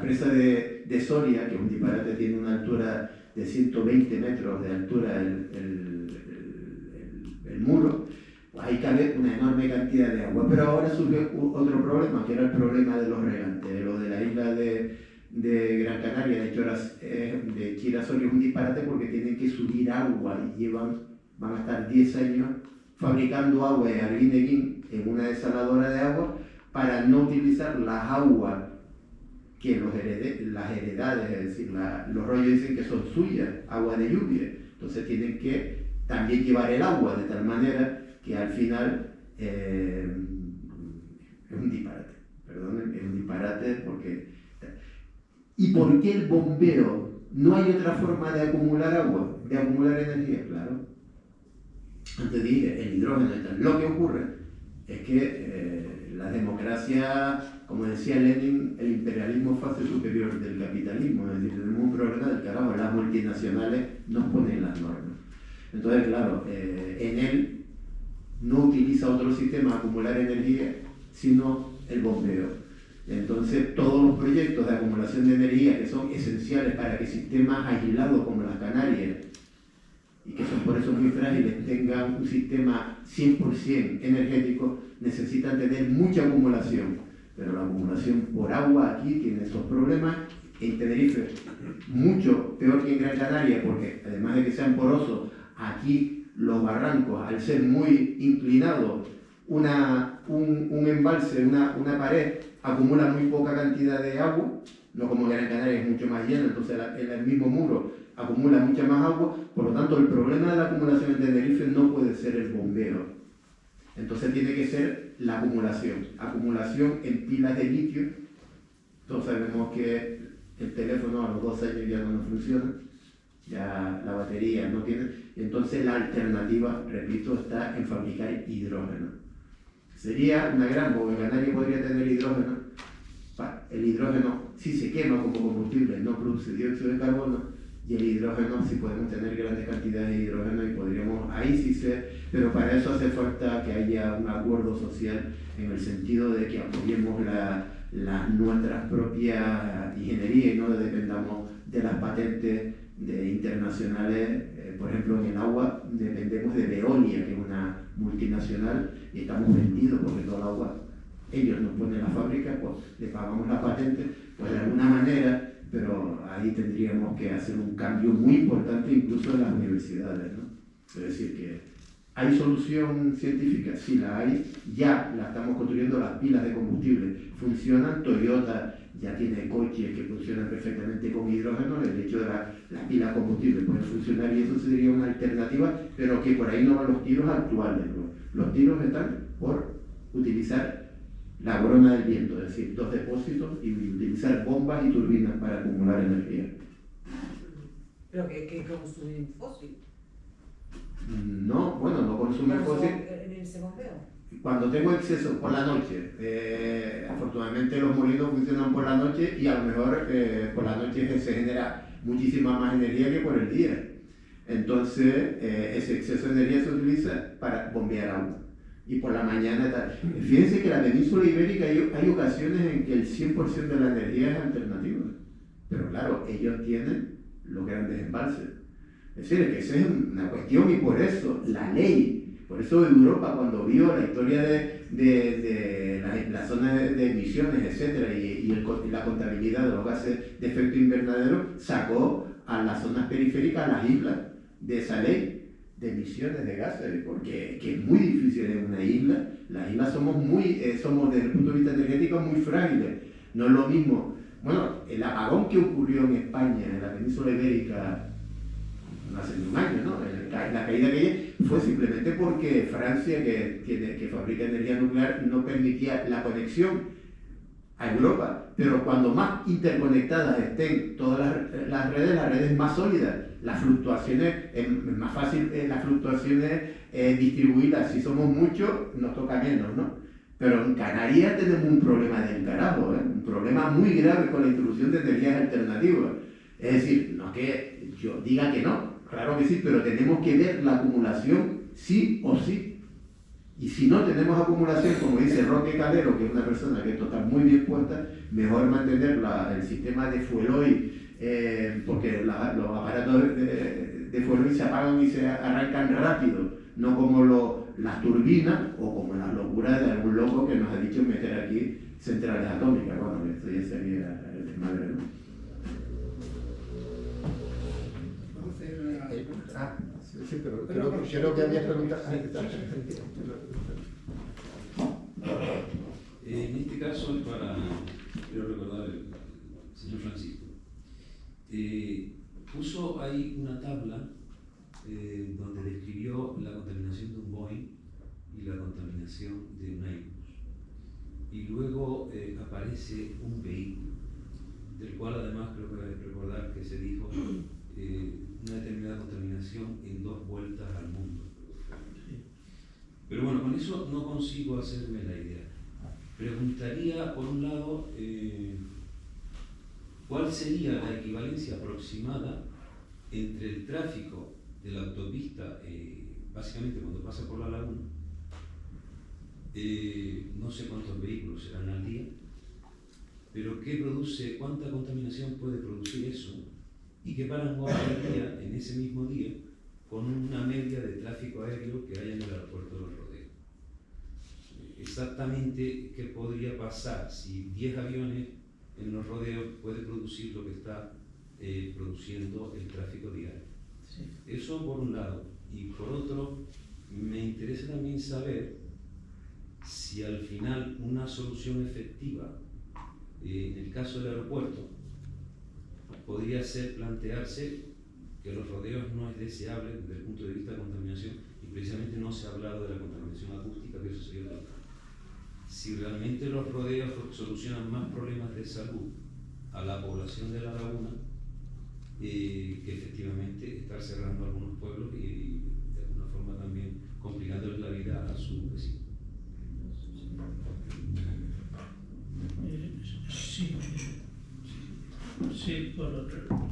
presa de Soria, que es un disparate, tiene una altura de 120 metros de altura el muro, pues ahí cabe una enorme cantidad de agua. Pero ahora surge otro problema, que era el problema de los regantes. Lo de la isla de Gran Canaria, de Chira-Soria, es un disparate, porque tienen que subir agua y van a estar 10 años fabricando agua de Arguineguín en una desaladora de agua, para no utilizar las aguas que las heredades, es decir, los rollos dicen que son suyas, agua de lluvia. Entonces tienen que también llevar el agua, de tal manera que al final es un disparate. Perdonen, es un disparate porque... ¿Y por qué el bombeo? ¿No hay otra forma de acumular agua, de acumular energía? Claro. Antes dije, el hidrógeno y tal. Lo que ocurre es que la democracia, como decía Lenin, el imperialismo es fase superior del capitalismo. Es decir, tenemos un problema del carajo, las multinacionales nos ponen las normas. Entonces, claro, en él no utiliza otro sistema de acumular energía, sino el bombeo. Entonces, todos los proyectos de acumulación de energía, que son esenciales para que sistemas aislados como las Canarias, y que son por eso muy frágiles, tengan un sistema 100% energético, necesitan tener mucha acumulación. Pero la acumulación por agua aquí tiene esos problemas. En Tenerife, mucho peor que en Gran Canaria, porque además de que sean porosos, aquí los barrancos, al ser muy inclinados, un embalse, una pared, acumula muy poca cantidad de agua, no como Gran Canaria es mucho más lleno, entonces el mismo muro acumula mucha más agua, por lo tanto el problema de la acumulación en Tenerife no puede ser el bombeo, entonces tiene que ser la acumulación en pilas de litio. Todos sabemos que el teléfono a los 2 años ya no funciona, ya la batería no tiene, entonces la alternativa, repito, está en fabricar hidrógeno. Sería una gran, porque Canarias podría tener hidrógeno. El hidrógeno, si se quema como combustible, no produce dióxido de carbono, y el hidrógeno, si podemos tener grandes cantidades de hidrógeno y podríamos, ahí sí ser, pero para eso hace falta que haya un acuerdo social en el sentido de que apoyemos nuestras propias ingenierías y no dependamos de las patentes internacionales. Por ejemplo, en el agua dependemos de Veolia, que es una multinacional, y estamos vendidos porque todo el agua, ellos nos ponen la fábrica, pues le pagamos la patente, pues de alguna manera, pero ahí tendríamos que hacer un cambio muy importante incluso en las universidades, ¿no? Es decir, que ¿hay solución científica? Sí la hay, ya la estamos construyendo, las pilas de combustible funcionan, Toyota ya tiene coches que funcionan perfectamente con hidrógeno, el hecho de las pilas de combustible pueden funcionar y eso sería una alternativa, pero que por ahí no van los tiros actuales, ¿no? Los tiros están por utilizar la corona del viento, es decir, 2 depósitos y utilizar bombas y turbinas para acumular energía.
Pero que consumen fósil.
No, bueno, no consumen fósil.
En ese bombeo.
Cuando tengo exceso por la noche, afortunadamente los molinos funcionan por la noche y a lo mejor por la noche se genera muchísima más energía que por el día. Entonces, ese exceso de energía se utiliza para bombear agua. Y por la mañana tal. Fíjense que en la península ibérica hay ocasiones en que el 100% de la energía es alternativa. Pero claro, ellos tienen los grandes embalses. Es decir, que esa es una cuestión y por eso la ley, por eso Europa cuando vio la historia de la zona de emisiones, etcétera, y la contabilidad de los gases de efecto invernadero, sacó a las zonas periféricas, a las islas, de esa ley de emisiones de gases, porque que es muy difícil en una isla. Las islas somos desde el punto de vista energético muy frágiles. No es lo mismo, bueno, el apagón que ocurrió en España, en la península ibérica, no hace ni un año, ¿no? La caída que fue simplemente porque Francia, que fabrica energía nuclear, no permitía la conexión a Europa. Pero cuando más interconectadas estén todas las redes más sólidas, las fluctuaciones, es más fácil las fluctuaciones distribuirlas. Si somos muchos, nos toca menos, ¿no? Pero en Canarias tenemos un problema del carajo, un problema muy grave con la introducción de energías alternativas. Es decir, no que yo diga que no, claro que sí, pero tenemos que ver la acumulación sí o sí. Y si no tenemos acumulación, como dice Roque Calero, que es una persona que esto está muy bien puesta, mejor mantener el sistema de fuel oil, porque los aparatos de fuel oil se apagan y se arrancan rápido, no como las turbinas o como las locuras de algún loco que nos ha dicho meter aquí centrales atómicas. Bueno, esto ya sería el desmadre, ¿no?
Sí, pero creo que había preguntado.
En este caso, quiero recordar al señor Francisco, puso ahí una tabla donde describió la contaminación de un Boeing y la contaminación de un Airbus. Y luego aparece un vehículo, del cual además creo que recordar que se dijo una determinada contaminación en 2 vueltas al mundo. Pero bueno, con eso no consigo hacerme la idea. Preguntaría, por un lado, ¿cuál sería la equivalencia aproximada entre el tráfico de la autopista, básicamente cuando pasa por la laguna? No sé cuántos vehículos serán al día, pero ¿cuánta contaminación puede producir eso? Y que paran horas al día, en ese mismo día, con una media de tráfico aéreo que haya en el aeropuerto de Los Rodeos. Exactamente qué podría pasar si 10 aviones en Los Rodeos puede producir lo que está produciendo el tráfico diario. Sí. Eso por un lado. Y por otro, me interesa también saber si al final una solución efectiva, en el caso del aeropuerto, podría ser plantearse que los rodeos no es deseable desde el punto de vista de contaminación, y precisamente no se ha hablado de la contaminación acústica, que eso sería otro tema. Si realmente los rodeos solucionan más problemas de salud a la población de la laguna, que efectivamente estar cerrando algunos pueblos y de alguna forma también complicándoles la vida a sus vecinos.
Sí,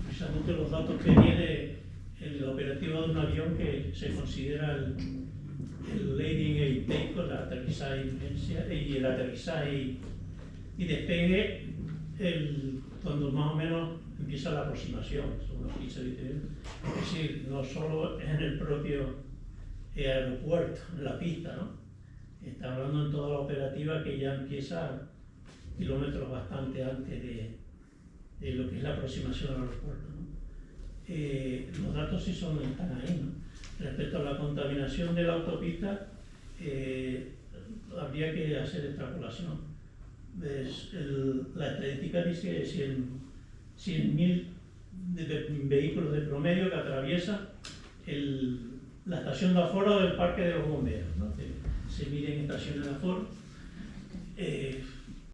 precisamente los datos que viene el operativo de un avión que se considera el landing and take, con la aterrizaje y emergencia, y el aterrizaje y despegue, cuando más o menos empieza la aproximación, son unos 15 minutos. Es decir, no solo en el propio aeropuerto, en la pista, ¿no? Está hablando en toda la operativa que ya empieza kilómetros bastante antes de lo que es la aproximación al aeropuerto, ¿no? Los datos sí están ahí, ¿no? Respecto a la contaminación de la autopista, habría que hacer extrapolación. La estadística dice 100.000 vehículos de promedio que atraviesan la estación de aforo del parque de los bomberos, ¿no? Se miden estaciones de aforo.